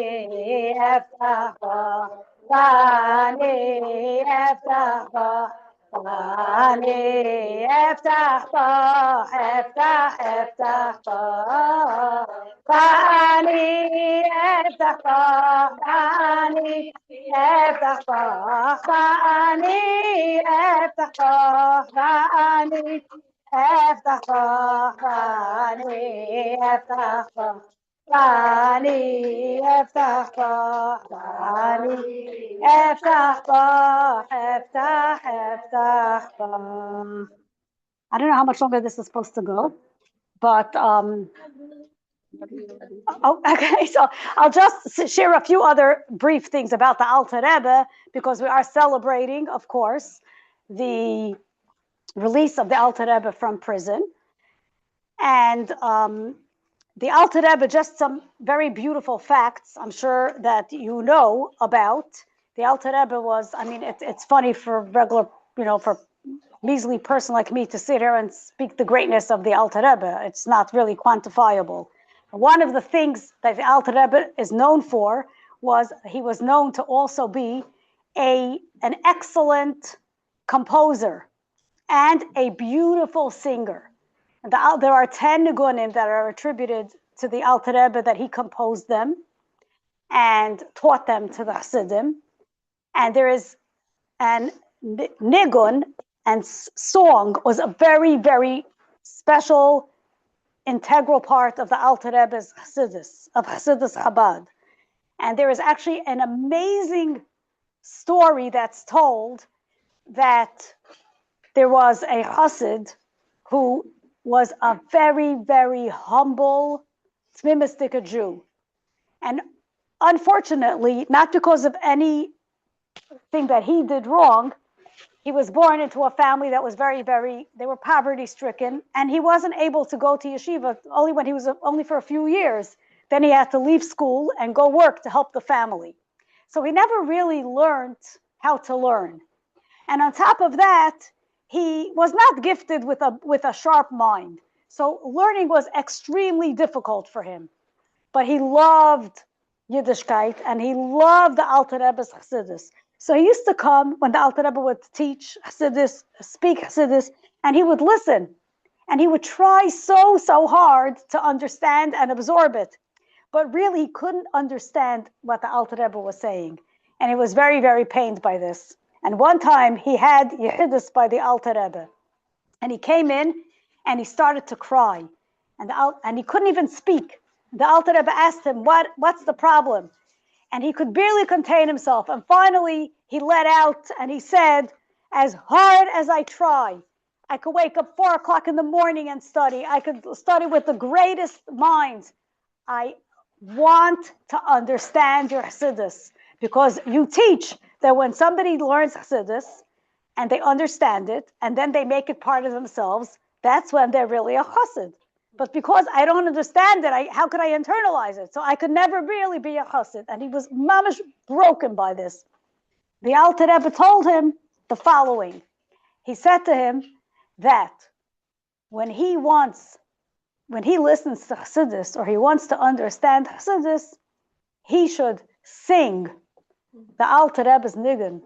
eftach bach Ba'ani eftach bach Ba'ani eftach bach eftach bach Ba'ani eftach bach Ba'ani eftach bach Ba'ani eftach bach Ba'ani eftach bach Ba'ani eftach bach Ba'ani eftach bach Ba'ani eftach bach eftach bach. I don't know how much longer this is supposed to go, but oh, okay. So I'll just share a few other brief things about the Alter Rebbe because we are celebrating, of course, the release of the Alter Rebbe from prison, and the Alter Rebbe, just some very beautiful facts I'm sure that you know about. The Alter Rebbe was, I mean, it's funny for regular, for measly person like me to sit here and speak the greatness of the Alter Rebbe. It's not really quantifiable. One of the things that the Alter Rebbe is known for was he was known to also be an excellent composer and a beautiful singer. There are 10 nigunim that are attributed to the Alter Rebbe that he composed them and taught them to the Chassidim. And there is an nigun and song was a very, very special, integral part of the Alter Rebbe's Chassidus, of Chassidus Chabad. And there is actually an amazing story that's told that there was a Chassid who was a very, very humble, tzmimistic Jew. And unfortunately, not because of anything that he did wrong, he was born into a family that was very, very, they were poverty stricken, and he wasn't able to go to yeshiva only for a few years. Then he had to leave school and go work to help the family. So he never really learned how to learn. And on top of that, he was not gifted with a sharp mind. So learning was extremely difficult for him. But he loved Yiddishkeit, and he loved the Alter Rebbe's Chassidus. So he used to come when the Alter Rebbe would teach Chassidus, speak Chassidus, and he would listen. And he would try so hard to understand and absorb it. But really, he couldn't understand what the Alter Rebbe was saying. And he was very, very pained by this. And one time, he had Yehidus by the Alter Rebbe. And he came in, and he started to cry. And he couldn't even speak. The Alter Rebbe asked him, what's the problem? And he could barely contain himself. And finally, he let out and he said, as hard as I try, I could wake up 4 o'clock in the morning and study. I could study with the greatest minds. I want to understand your Chassidus, because you teach that when somebody learns Chassidus and they understand it and then they make it part of themselves, that's when they're really a Chassid. But because I don't understand it, how could I internalize it? So I could never really be a Chassid. And he was mamish broken by this. The Alter Rebbe told him the following. He said to him that when he listens to Chassidus, or he wants to understand Chassidus, he should sing the Alter Rebbe's nigun.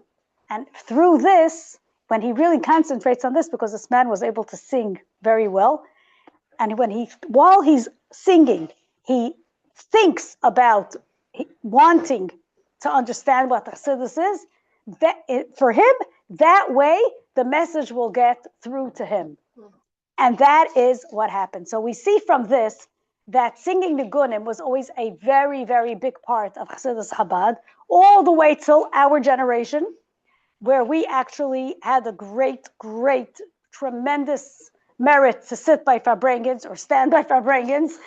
And through this, when he really concentrates on this, because this man was able to sing very well, and while he's singing, he thinks about wanting to understand what the Chassidus is. For him, that way, the message will get through to him. And that is what happened. So we see from this that singing Nigunim was always a very, very big part of Chassidus Chabad, all the way till our generation, where we actually had a great, tremendous merit to sit by Farbrengens or stand by Farbrengens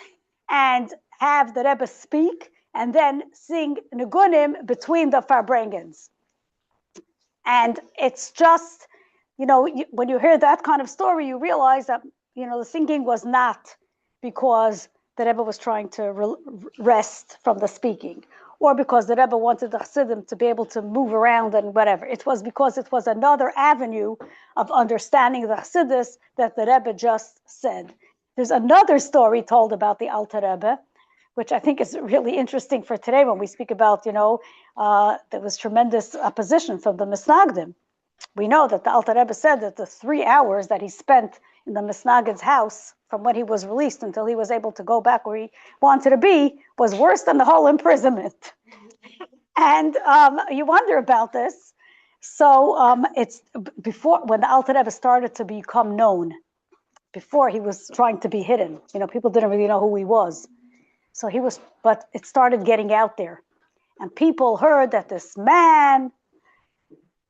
and have the Rebbe speak and then sing Nigunim between the Farbrengens. And it's just, when you hear that kind of story, you realize that, the singing was not because the Rebbe was trying to rest from the speaking, or because the Rebbe wanted the Chassidim to be able to move around and whatever. It was because it was another avenue of understanding the Chassidus that the Rebbe just said. There's another story told about the Alter Rebbe, which I think is really interesting for today when we speak about, there was tremendous opposition from the Misnagdim. We know that the Alter Rebbe said that the 3 hours that he spent in the Misnagid's house from when he was released until he was able to go back where he wanted to be was worse than the whole imprisonment. And you wonder about this. So it's before, when the Alter Rebbe started to become known, before he was trying to be hidden, people didn't really know who he was. So but it started getting out there. And people heard that this man,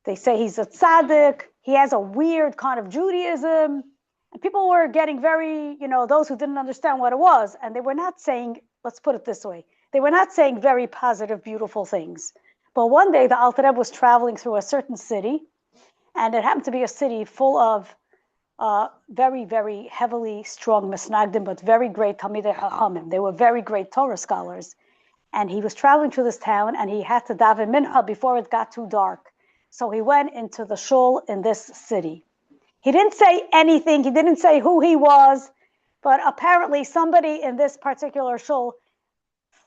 they say he's a tzaddik, he has a weird kind of Judaism. And people were getting very, those who didn't understand what it was. And they were not saying, let's put it this way, they were not saying very positive, beautiful things. But one day the Alter Rebbe was traveling through a certain city, and it happened to be a city full of very, very heavily strong Misnagdim, but very great Talmidei Chachamim. They were very great Torah scholars. And he was traveling through this town, and he had to daven mincha before it got too dark. So he went into the shul in this city. He didn't say anything. He didn't say who he was. But apparently somebody in this particular shul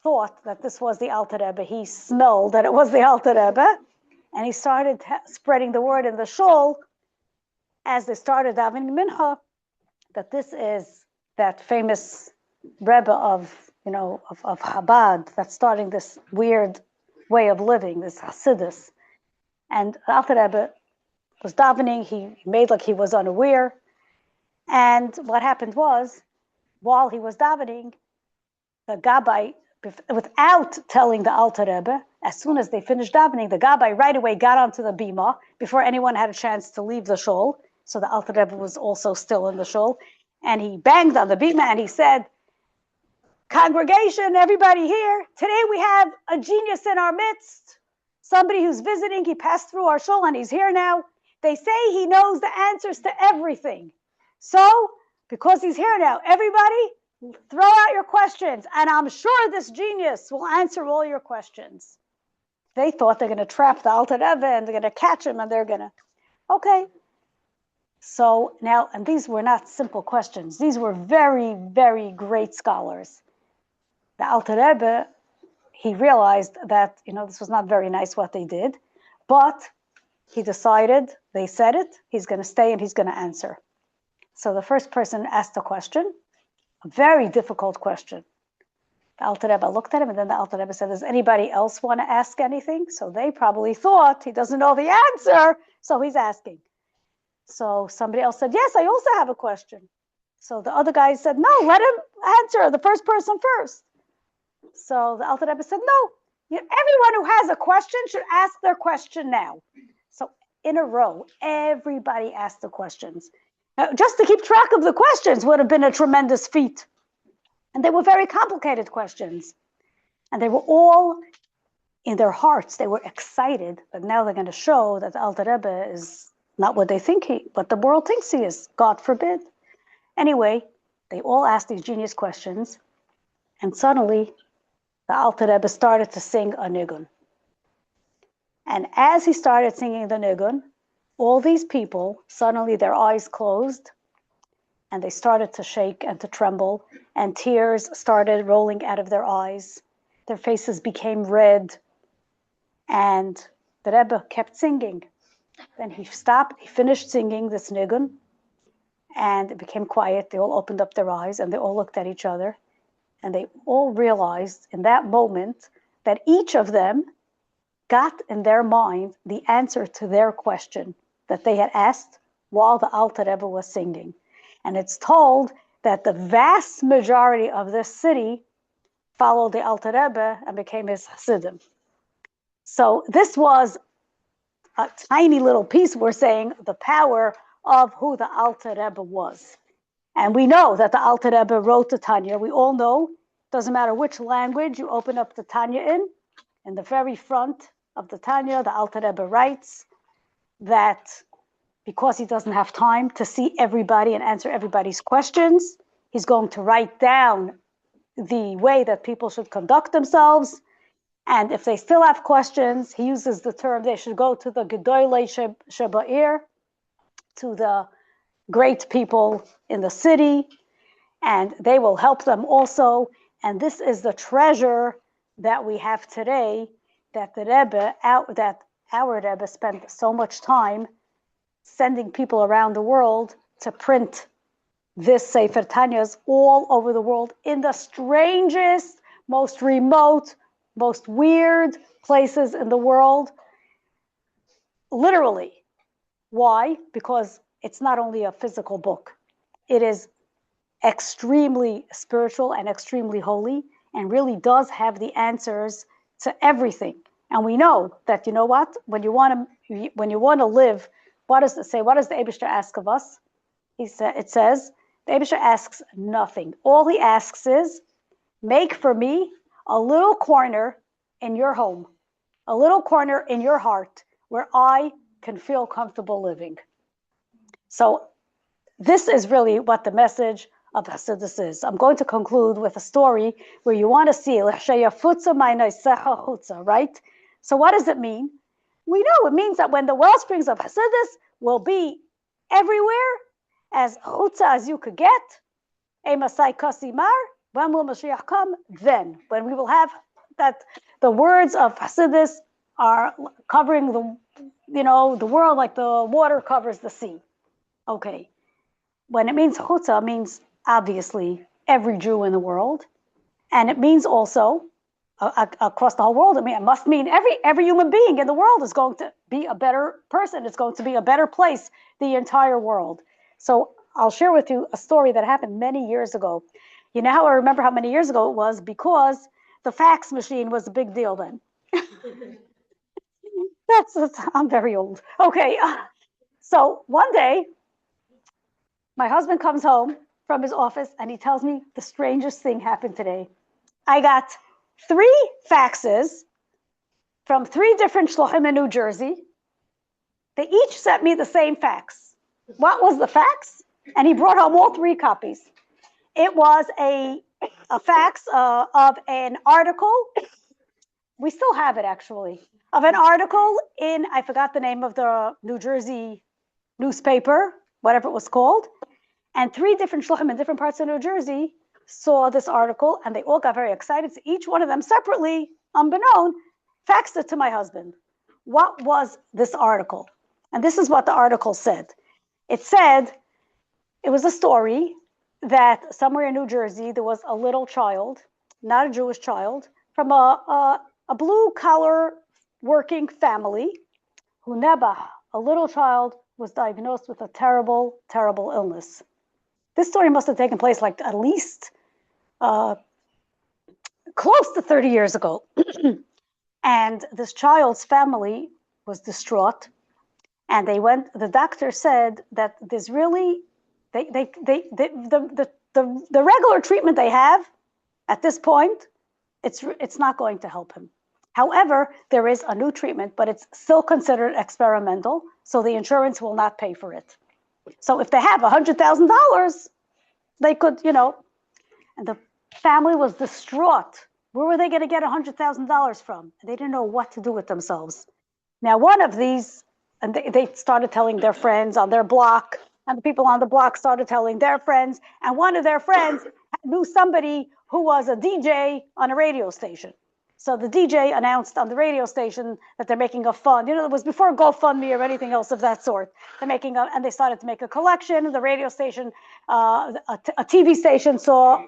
thought that this was the Alter Rebbe. He smelled that it was the Alter Rebbe. And he started spreading the word in the shul as they started davening mincha that this is that famous Rebbe of Chabad that's starting this weird way of living, this Chassidus. And the Alter Rebbe was davening. He made like he was unaware. And what happened was, while he was davening, the Gabbai, without telling the Alter Rebbe, as soon as they finished davening, the Gabbai right away got onto the bima before anyone had a chance to leave the shul. So the Alter Rebbe was also still in the shul. And he banged on the bima and he said, "Congregation, everybody here, today we have a genius in our midst. Somebody who's visiting, he passed through our shul and he's here now. They say he knows the answers to everything. So, because he's here now, everybody, throw out your questions, and I'm sure this genius will answer all your questions." They thought they're going to trap the Alter Rebbe and they're going to catch him and they're going to, okay. So now, and these were not simple questions. These were very, very great scholars. The Alter Rebbe, he realized that, this was not very nice what they did, but he decided, they said it, he's going to stay and he's going to answer. So the first person asked a question, a very difficult question. The Alter Rebbe looked at him, and then the Alter Rebbe said, "Does anybody else want to ask anything?" So they probably thought he doesn't know the answer, so he's asking. So somebody else said, "Yes, I also have a question." So the other guy said, "No, let him answer, the first person first." So the Alter Rebbe said, "No, everyone who has a question should ask their question now." So in a row, everybody asked the questions. Now, just to keep track of the questions would have been a tremendous feat. And they were very complicated questions. And they were all in their hearts. They were excited, but now they're going to show that the Alter Rebbe is not what they think what the world thinks he is. God forbid. Anyway, they all asked these genius questions. And suddenly, the Alter Rebbe started to sing a nigun. And as he started singing the nigun, all these people, suddenly their eyes closed, and they started to shake and to tremble, and tears started rolling out of their eyes. Their faces became red, and the Rebbe kept singing. Then he stopped, he finished singing this nigun, and it became quiet. They all opened up their eyes, and they all looked at each other, and they all realized in that moment that each of them got in their mind the answer to their question that they had asked while the Alter Rebbe was singing. And it's told that the vast majority of this city followed the Alter Rebbe and became his Hasidim. So this was a tiny little piece. We're saying the power of who the Alter Rebbe was. And we know that the Alter Rebbe wrote the Tanya. We all know, doesn't matter which language you open up the Tanya in the very front of the Tanya, the Alter Rebbe writes that because he doesn't have time to see everybody and answer everybody's questions, he's going to write down the way that people should conduct themselves. And if they still have questions, he uses the term they should go to the Gedolei Sheba'ir, to the great people in the city, and they will help them also. And this is the treasure that we have today, that the Rebbe, that our Rebbe spent so much time sending people around the world to print this Sefer Tanyas all over the world in the strangest, most remote, most weird places in the world. Literally. Why? Because it's not only a physical book. It is extremely spiritual and extremely holy, and really does have the answers to everything. And we know that, you know what? When you want to live, what does it say? What does the ISHA ask of us? It says, the ISHA asks nothing. All he asks is, make for me a little corner in your home, a little corner in your heart where I can feel comfortable living. So this is really what the message of Chassidus is. I'm going to conclude with a story where you want to see, right? So what does it mean? We know it means that when the well springs of Chassidus will be everywhere, as chutza as you could get, Masai Kasimar, when will Mashiach come? Then, when we will have that the words of Chassidus are covering the world like the water covers the sea. Okay. When it means chutza, it means obviously every Jew in the world. And it means also across the whole world. I mean, it must mean every human being in the world is going to be a better person. It's going to be a better place, the entire world. So I'll share with you a story that happened many years ago. You know how I remember how many years ago it was? Because the fax machine was a big deal then. I'm very old. Okay. So one day, my husband comes home from his office and he tells me the strangest thing happened today. I got 3 faxes from 3 different shluchim in New Jersey. They each sent me the same fax. What was the fax? And he brought home all 3 copies. It was a fax of an article. We still have it, actually, of an article in, I forgot the name of the New Jersey newspaper, whatever it was called. And 3 different shluchim in different parts of New Jersey saw this article, and they all got very excited. So each one of them separately, unbeknown, faxed it to my husband. What was this article? And this is what the article said. It said, it was a story that somewhere in New Jersey, there was a little child, not a Jewish child, from a blue-collar working family who never, a little child, was diagnosed with a terrible, terrible illness. This story must have taken place like at least close to 30 years ago. And this child's family was distraught. And the doctor said that there's really, the regular treatment they have at this point, it's not going to help him. However, there is a new treatment, but it's still considered experimental, so the insurance will not pay for it. So if they have $100,000, they could, and the family was distraught. Where were they going to get $100,000 from? They didn't know what to do with themselves. Now, one of these, and they started telling their friends on their block, and the people on the block started telling their friends, and one of their friends knew somebody who was a DJ on a radio station. So the DJ announced on the radio station that they're making a fund. It was before GoFundMe or anything else of that sort. And they started to make a collection. The radio station, a TV station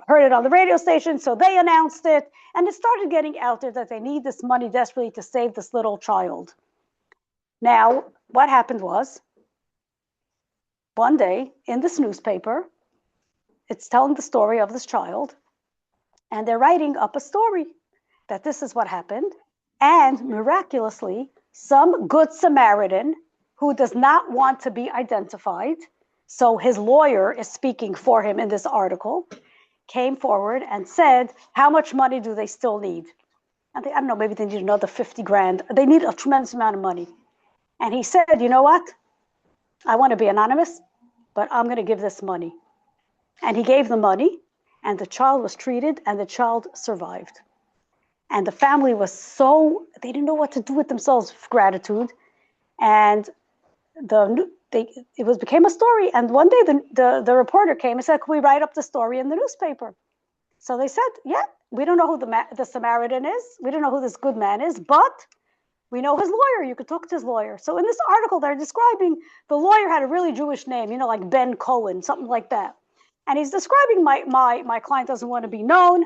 heard it on the radio station, so they announced it. And it started getting out there that they need this money desperately to save this little child. Now, what happened was, one day in this newspaper, it's telling the story of this child, and they're writing up a story that this is what happened. And miraculously, some good Samaritan who does not want to be identified, so his lawyer is speaking for him in this article, came forward and said, how much money do they still need? And I don't know, maybe they need another 50 grand. They need a tremendous amount of money. And he said, you know what? I want to be anonymous, but I'm going to give this money. And he gave the money, and the child was treated, and the child survived. And the family was they didn't know what to do with themselves with gratitude. And it became a story. And one day the reporter came and said, can we write up the story in the newspaper? So they said, yeah, we don't know who the Samaritan is. We don't know who this good man is, but we know his lawyer. You could talk to his lawyer. So in this article, they're describing the lawyer had a really Jewish name, like Ben Cohen, something like that. And he's describing my client doesn't want to be known.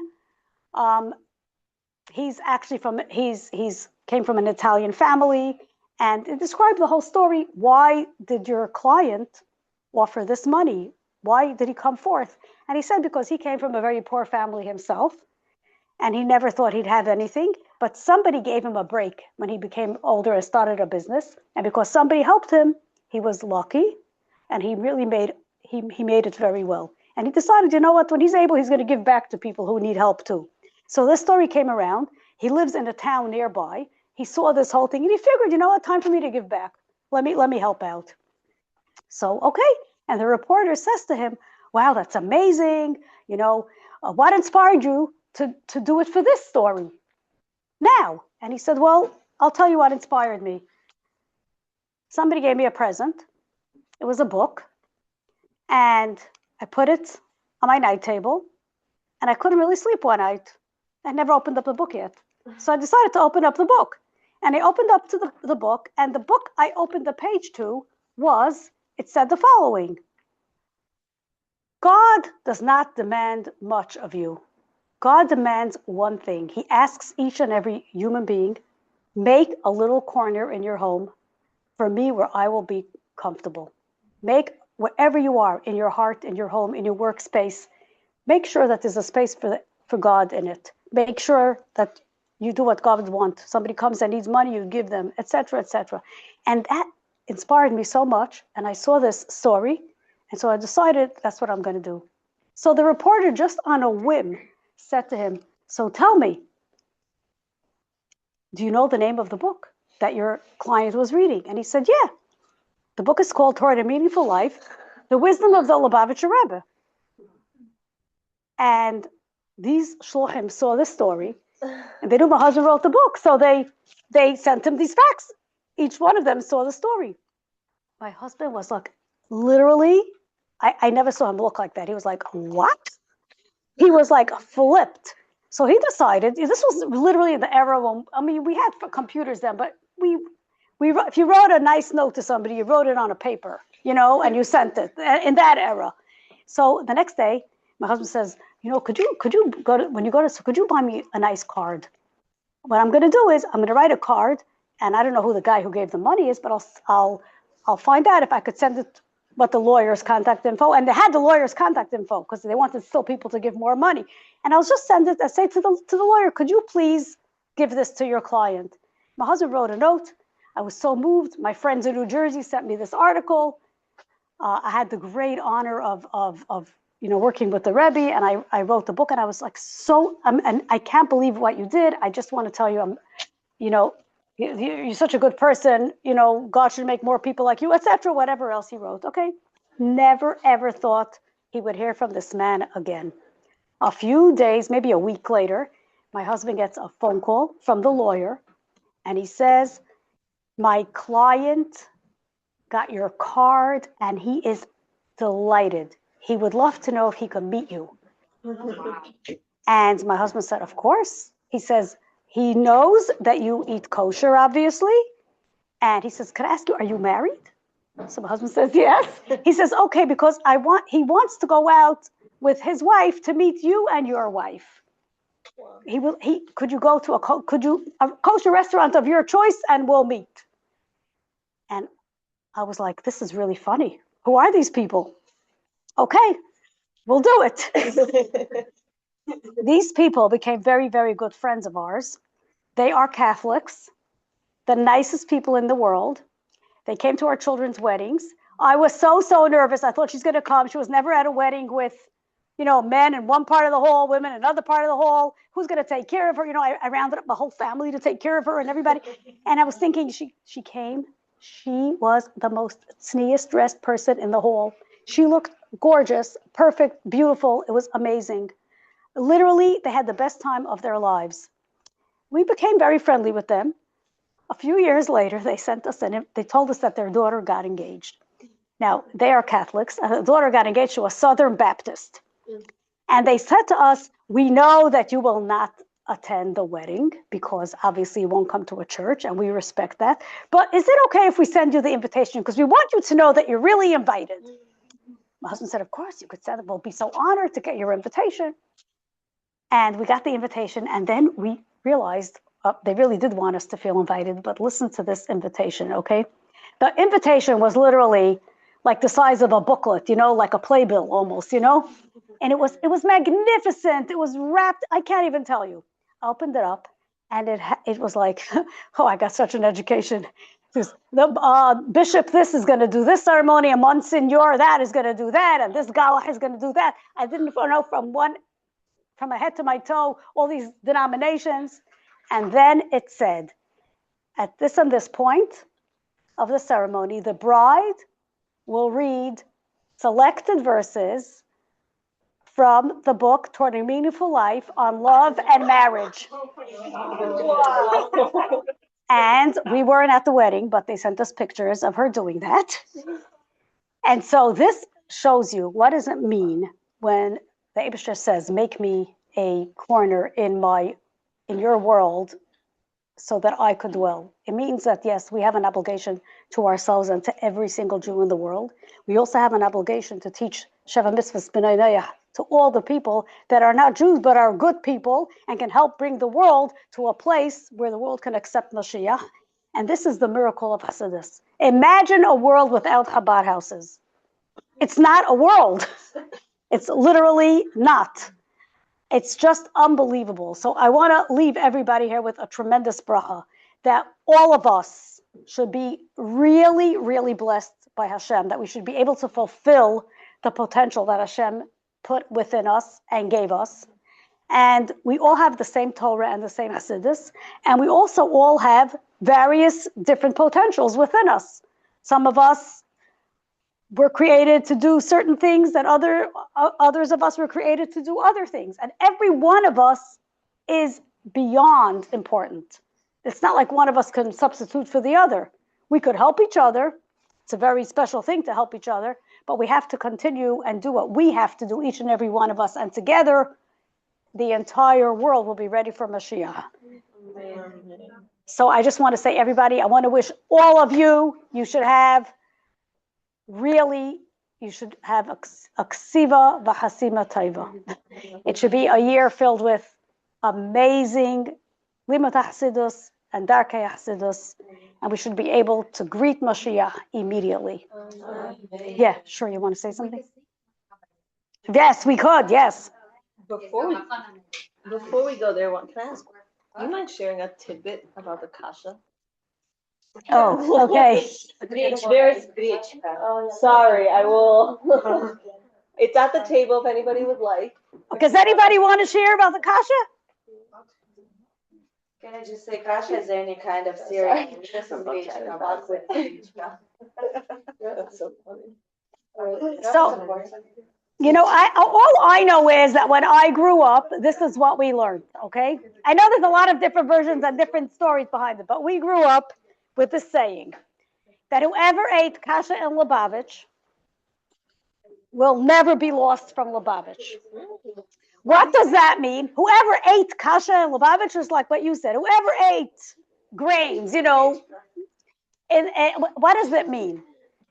He's actually he's came from an Italian family, and it described the whole story. Why did your client offer this money? Why did he come forth? And he said because he came from a very poor family himself, and he never thought he'd have anything, but somebody gave him a break when he became older and started a business. And because somebody helped him, he was lucky, and he really made it very well. And he decided, you know what, when he's able, he's going to give back to people who need help too. So this story came around. He lives in a town nearby. He saw this whole thing, and he figured, you know what, time for me to give back. Let me help out. So, okay. And the reporter says to him, wow, that's amazing. What inspired you to do it for this story now? And he said, well, I'll tell you what inspired me. Somebody gave me a present. It was a book. And I put it on my night table. And I couldn't really sleep one night. I never opened up the book yet. So I decided to open up the book. And I opened up to the book. And the book I opened the page to it said the following. God does not demand much of you. God demands one thing. He asks each and every human being, make a little corner in your home for me where I will be comfortable. Make wherever you are, in your heart, in your home, in your workspace, make sure that there's a space for God in it. Make sure that you do what God wants. Somebody comes and needs money, you give them, etc., etc. And that inspired me so much. And I saw this story. And so I decided that's what I'm going to do. So the reporter, just on a whim, said to him, so tell me, do you know the name of the book that your client was reading? And he said, yeah. The book is called Toward a Meaningful Life, The Wisdom of the Lubavitcher Rebbe. And these shluchim saw this story, and they knew my husband wrote the book, so they sent him these facts. Each one of them saw the story. My husband was like, literally, I never saw him look like that. He was like, what? He was like flipped. So he decided, this was literally in the era when, I mean, we had computers then, but if you wrote a nice note to somebody, you wrote it on a paper, and you sent it in that era. So the next day, my husband says, could you go to, when you go to, could you buy me a nice card? What I'm going to do is I'm going to write a card, and I don't know who the guy who gave the money is, but I'll find out if I could send it, what the lawyer's contact info, and they had the lawyer's contact info because they wanted still people to give more money. And I'll just send it. I say to the lawyer, could you please give this to your client? My husband wrote a note. I was so moved. My friends in New Jersey sent me this article. I had the great honor of working with the Rebbe, and I wrote the book, and I was like, and I can't believe what you did. I just want to tell you, you're such a good person. God should make more people like you, etc. Whatever else he wrote. Okay, never ever thought he would hear from this man again. A few days, maybe a week later, my husband gets a phone call from the lawyer, and he says, my client got your card, and he is delighted. He would love to know if he could meet you. And my husband said, of course. He says, he knows that you eat kosher, obviously. And he says, can I ask you, are you married? So my husband says, yes. He says, okay, because he wants to go out with his wife to meet you and your wife. Could you go to a kosher restaurant of your choice, and we'll meet. And I was like, this is really funny. Who are these people? Okay, we'll do it. These people became very, very good friends of ours. They are Catholics, the nicest people in the world. They came to our children's weddings. I was so nervous. I thought she's going to come. She was never at a wedding with, men in one part of the hall, women in another part of the hall. Who's going to take care of her? I rounded up the whole family to take care of her and everybody. And I was thinking, she came. She was the most sneeest dressed person in the hall. She looked gorgeous, perfect, beautiful. It was amazing. Literally, they had the best time of their lives. We became very friendly with them. A few years later, they sent us they told us that their daughter got engaged. Now, they are Catholics. The daughter got engaged to a Southern Baptist. And they said to us, we know that you will not attend the wedding because obviously you won't come to a church, and we respect that. But is it okay if we send you the invitation? Because we want you to know that you're really invited. My husband said, of course, you could send it. We'll be so honored to get your invitation. And we got the invitation, and then we realized they really did want us to feel invited, but listen to this invitation, okay? The invitation was literally like the size of a booklet, like a playbill almost, And it was magnificent. It was wrapped, I can't even tell you. I opened it up, and it was like, oh, I got such an education. The bishop, this is going to do this ceremony, and Monsignor, that is going to do that, and this gala is going to do that. I didn't know from my head to my toe, all these denominations. And then it said, at this and this point of the ceremony, the bride will read selected verses from the book Toward a Meaningful Life on Love and Marriage. And we weren't at the wedding, but they sent us pictures of her doing that. And so this shows you, what does it mean when the ISHA says, make me a corner in your world so that I could dwell. It means that, yes, we have an obligation to ourselves and to every single Jew in the world. We also have an obligation to teach Sheva Mitzvahs B'nai Noach to all the people that are not Jews but are good people and can help bring the world to a place where the world can accept Mashiach. And this is the miracle of Chassidus. Imagine a world without Chabad houses. It's not a world. It's literally not. It's just unbelievable. So I want to leave everybody here with a tremendous bracha that all of us should be really, really blessed by Hashem, that we should be able to fulfill the potential that Hashem put within us and gave us. And we all have the same Torah and the same Chassidus, and we also all have various different potentials within us. Some of us were created to do certain things, that others of us were created to do other things. And every one of us is beyond important. It's not like one of us can substitute for the other. We could help each other. It's a very special thing to help each other, but we have to continue and do what we have to do, each and every one of us. And together, the entire world will be ready for Mashiach. So I just want to say, everybody, I want to wish all of you, you should have a ksiva v'hasima taiva. It should be a year filled with amazing limut Chassidus and darkei Chassidus, and we should be able to greet Mashiach immediately. Yeah, sure, you want to say something? Yes, we could, yes. Before we go there, can I ask, do you mind sharing a tidbit about the kasha? Oh, okay. There's bridge. Sorry, I will. It's at the table if anybody would like. Does anybody want to share about the kasha? Can I just say, kasha, is there any kind of cereal? That's so funny. So, you know, all I know is that when I grew up, this is what we learned, okay? I know there's a lot of different versions and different stories behind it, but we grew up with this saying that whoever ate kasha and Lubavitch will never be lost from Lubavitch. What does that mean? Whoever ate kasha and Lubavitch is like what you said. Whoever ate grains, you know, and what does that mean?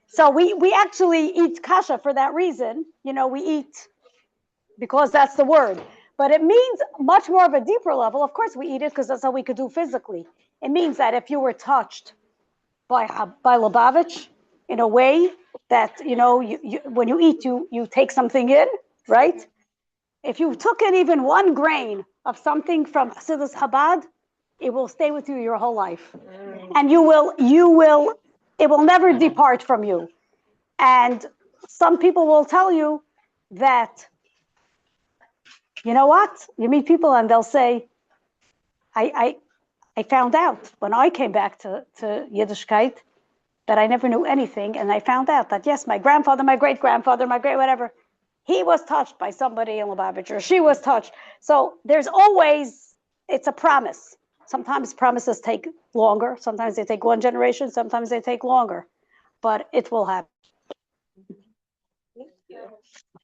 So we actually eat kasha for that reason. You know, we eat because that's the word. But it means much more of a deeper level. Of course, we eat it because that's how we could do physically. It means that if you were touched by Lubavitch in a way that, you know, you when you eat, you take something in, right? If you took in even one grain of something from Chassidus Chabad, it will stay with you your whole life. And it will never depart from you. And some people will tell you that, you know what? You meet people and they'll say, I found out when I came back to Yiddishkeit that I never knew anything. And I found out that, yes, my grandfather, my great-grandfather, my great whatever, he was touched by somebody in Lubavitch, or she was touched. So there's always, it's a promise. Sometimes promises take longer. Sometimes they take one generation. Sometimes they take longer. But it will happen. Thank you.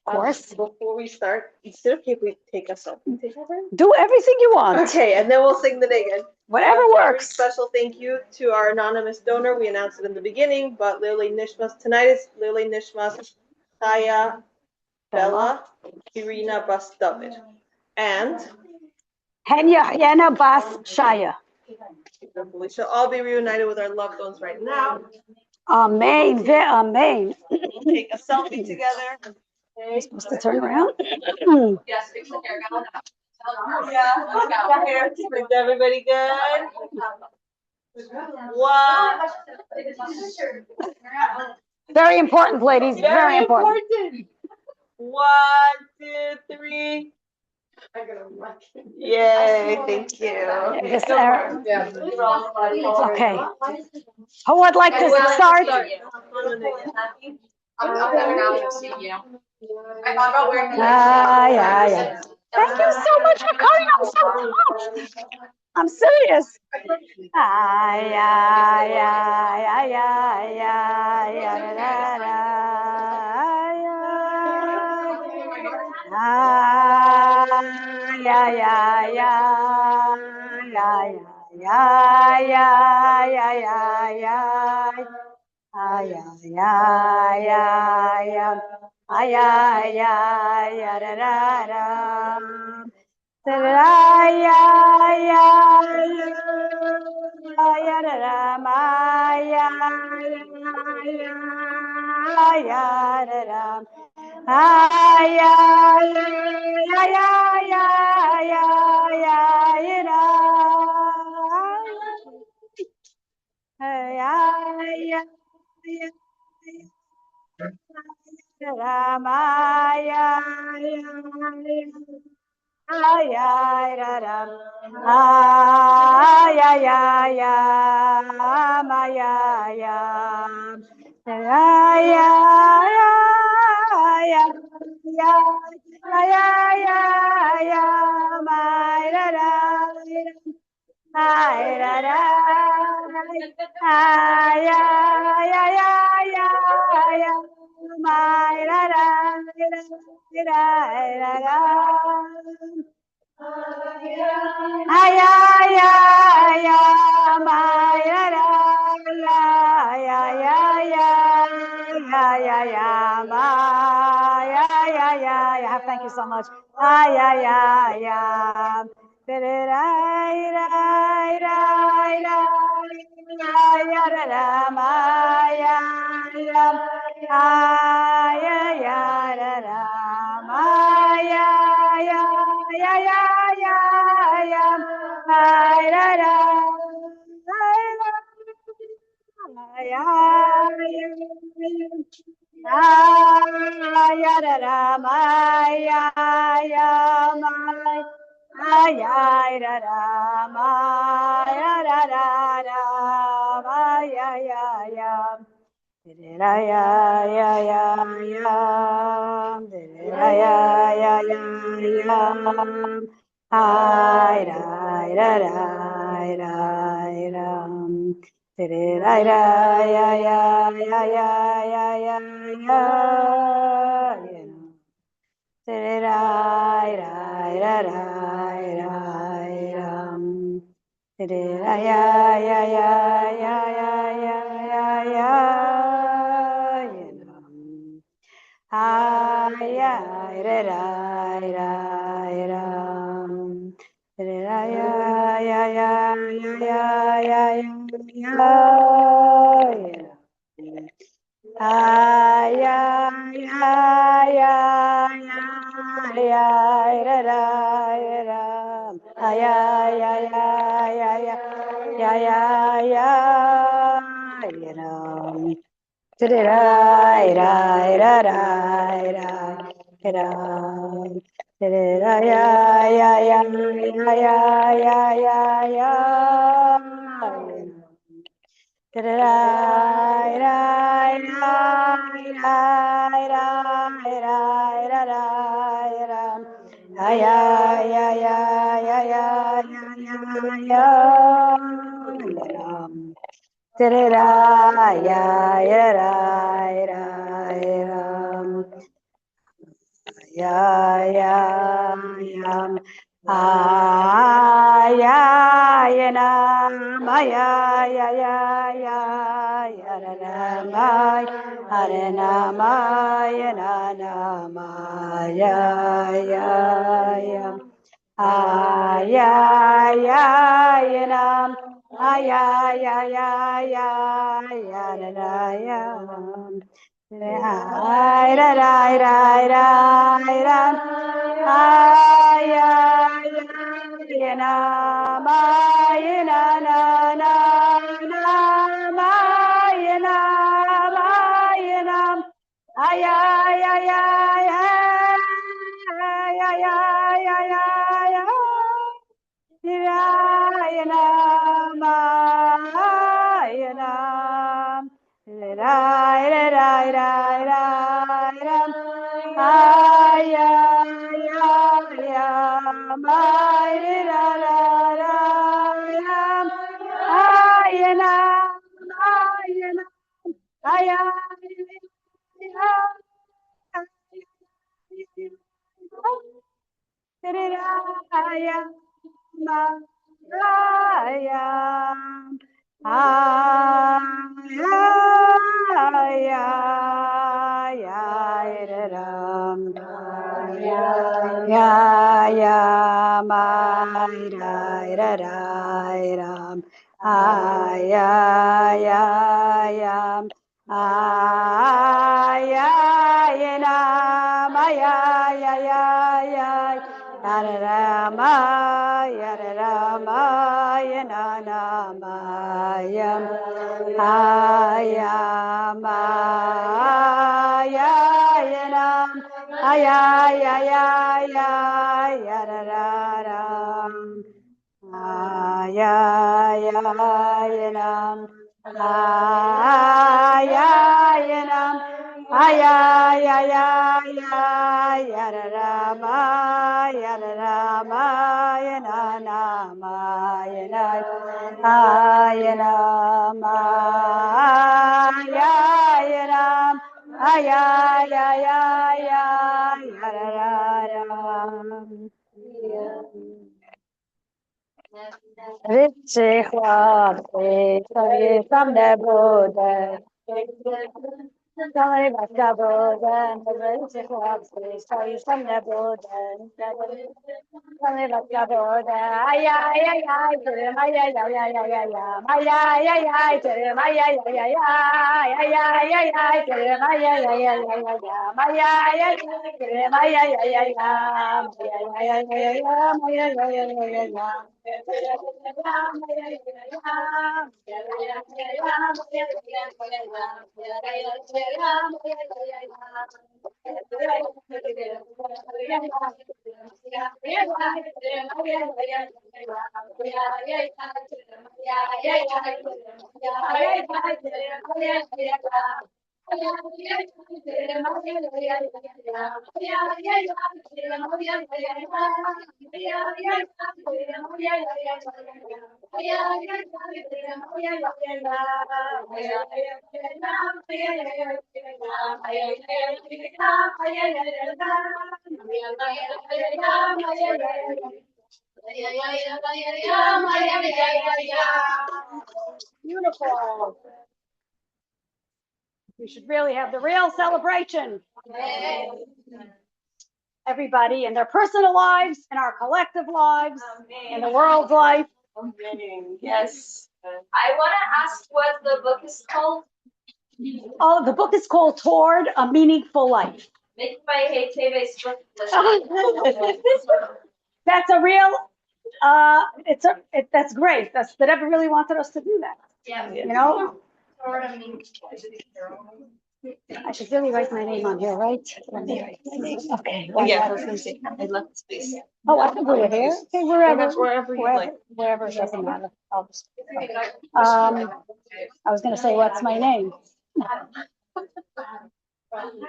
Of course. Before we start, is it okay if we take a selfie together? Do everything you want. Okay, and then we'll sing the niggun. Whatever works. Very special thank you to our anonymous donor. We announced it in the beginning, but Lily Nishmas, tonight is Lily Nishmas, Chaya, Bella, Irina Bas David, and Henya Bas Shaya. we shall all be reunited with our loved ones right now. Amen. Amen. We'll take a selfie together. You're supposed to turn around. Yes, fix the hair. Is everybody good? One. Very important, ladies. Very important. 1, 2, 3. Yay, thank you. Okay. Who would like to start? I'm better now that I'm seeing you. I thought about wearing the Yeah. Thank you so much for coming. I'm so touched. I'm serious. ay, ay, ay, ay, ay, ay, ay, ay, ra, ra, ra. Ay, ay, ay, ay, ra, ra, ay, ay, ay, ay, ra, ra. Ay, ay, ay, ay, ay, ay, ay, ra. Ay, ay, ay, Ram, ay, ay, ay, ay, ra, ram. Ay, ay, ay, am, ay, ay, am. Ay, ay, ay, ay, ay, ay, ay, am, ay, ra, ra, ay, ra, ra, ay, ay, ay, ay, ay, am, ay, ra, ra, ra, ra, ra. Ay, ay, ay, ay, my, ay, ay, ay, ay, ay, ay, ay, my, ay, ay, ay. Thank you so much. Ay, ay, ay, ay. Ay, ay, ay, ay, ay, ra, ra, ay, ra, ra, ra, ra, ay, ay, ay, ay. Ay, ay, ay, ay, ay, ay, ay, ay, ay, ra, ra, ay, ra, ram. Ay, ay, ay, ay, ay, ay, ay, ay, ay. Rai, rai, rai, rai, rai, ram. Rai, ay, ay, ay, ay, ay, ay, ay, ay, ram. Ay, ay, re, rai, rai, ram. Rai, ay, ay, ay, ay, ay, ay, ay, ram. Ay, ay, ay, ay, ay, ay, ra, ra, ra. Ay, ay, ay, ay, ay, ay, ay, ay, ram. Ra, ra, ra, ra, ra, ram. Ra, ay, ay, ay, ay, ay, ay, ay, ay. Rai, rai, rai, rai, rai, rai, rai, rai, ram. Ay, ay, ay, ay, ay, ay, ay, ay, ay, ram. Rai, ay, rai, rai, ram. Ay, ay, ay, ay, ay, nam, ay, ay, ay, ay, ay, aranam, ay, aranam, ay, nanam, ay, ay, ay, ay, ay, ay, nam, ay, ay, ay, ay, ay, aranam. Ay, ra, ra, ra, ra, ra. Ay, ay, ay, na, ay, na, na, na, na, ay, na, ay, na. Ay, ay, ay, ay, ay, ay, ay, ay, ay, ay. Ay, na, ay, na. Rai, rai, rai, rai, rai, ram. Ay, ay, ay, am, ay, ra, ra, ra, ram. Ay, na, ay, na, ay, ay, ay, Raya, ay, Beautiful. We should really have the real celebration. Everybody in their personal lives, in our collective lives, in the world's life. Yes. I want to ask what the book is called. Oh, the book is called Toward a Meaningful Life. Make by Teve's book. That's a real, that's great. That's that ever really wanted us to do that. Yeah. You know? I should really write my name on here, right? Let me write my name. Okay. Yeah, I was gonna say, I left space. Oh, I can put it here. Okay, wherever Wherever you like. wherever, it doesn't matter. I'll just, I was gonna say, what's my name?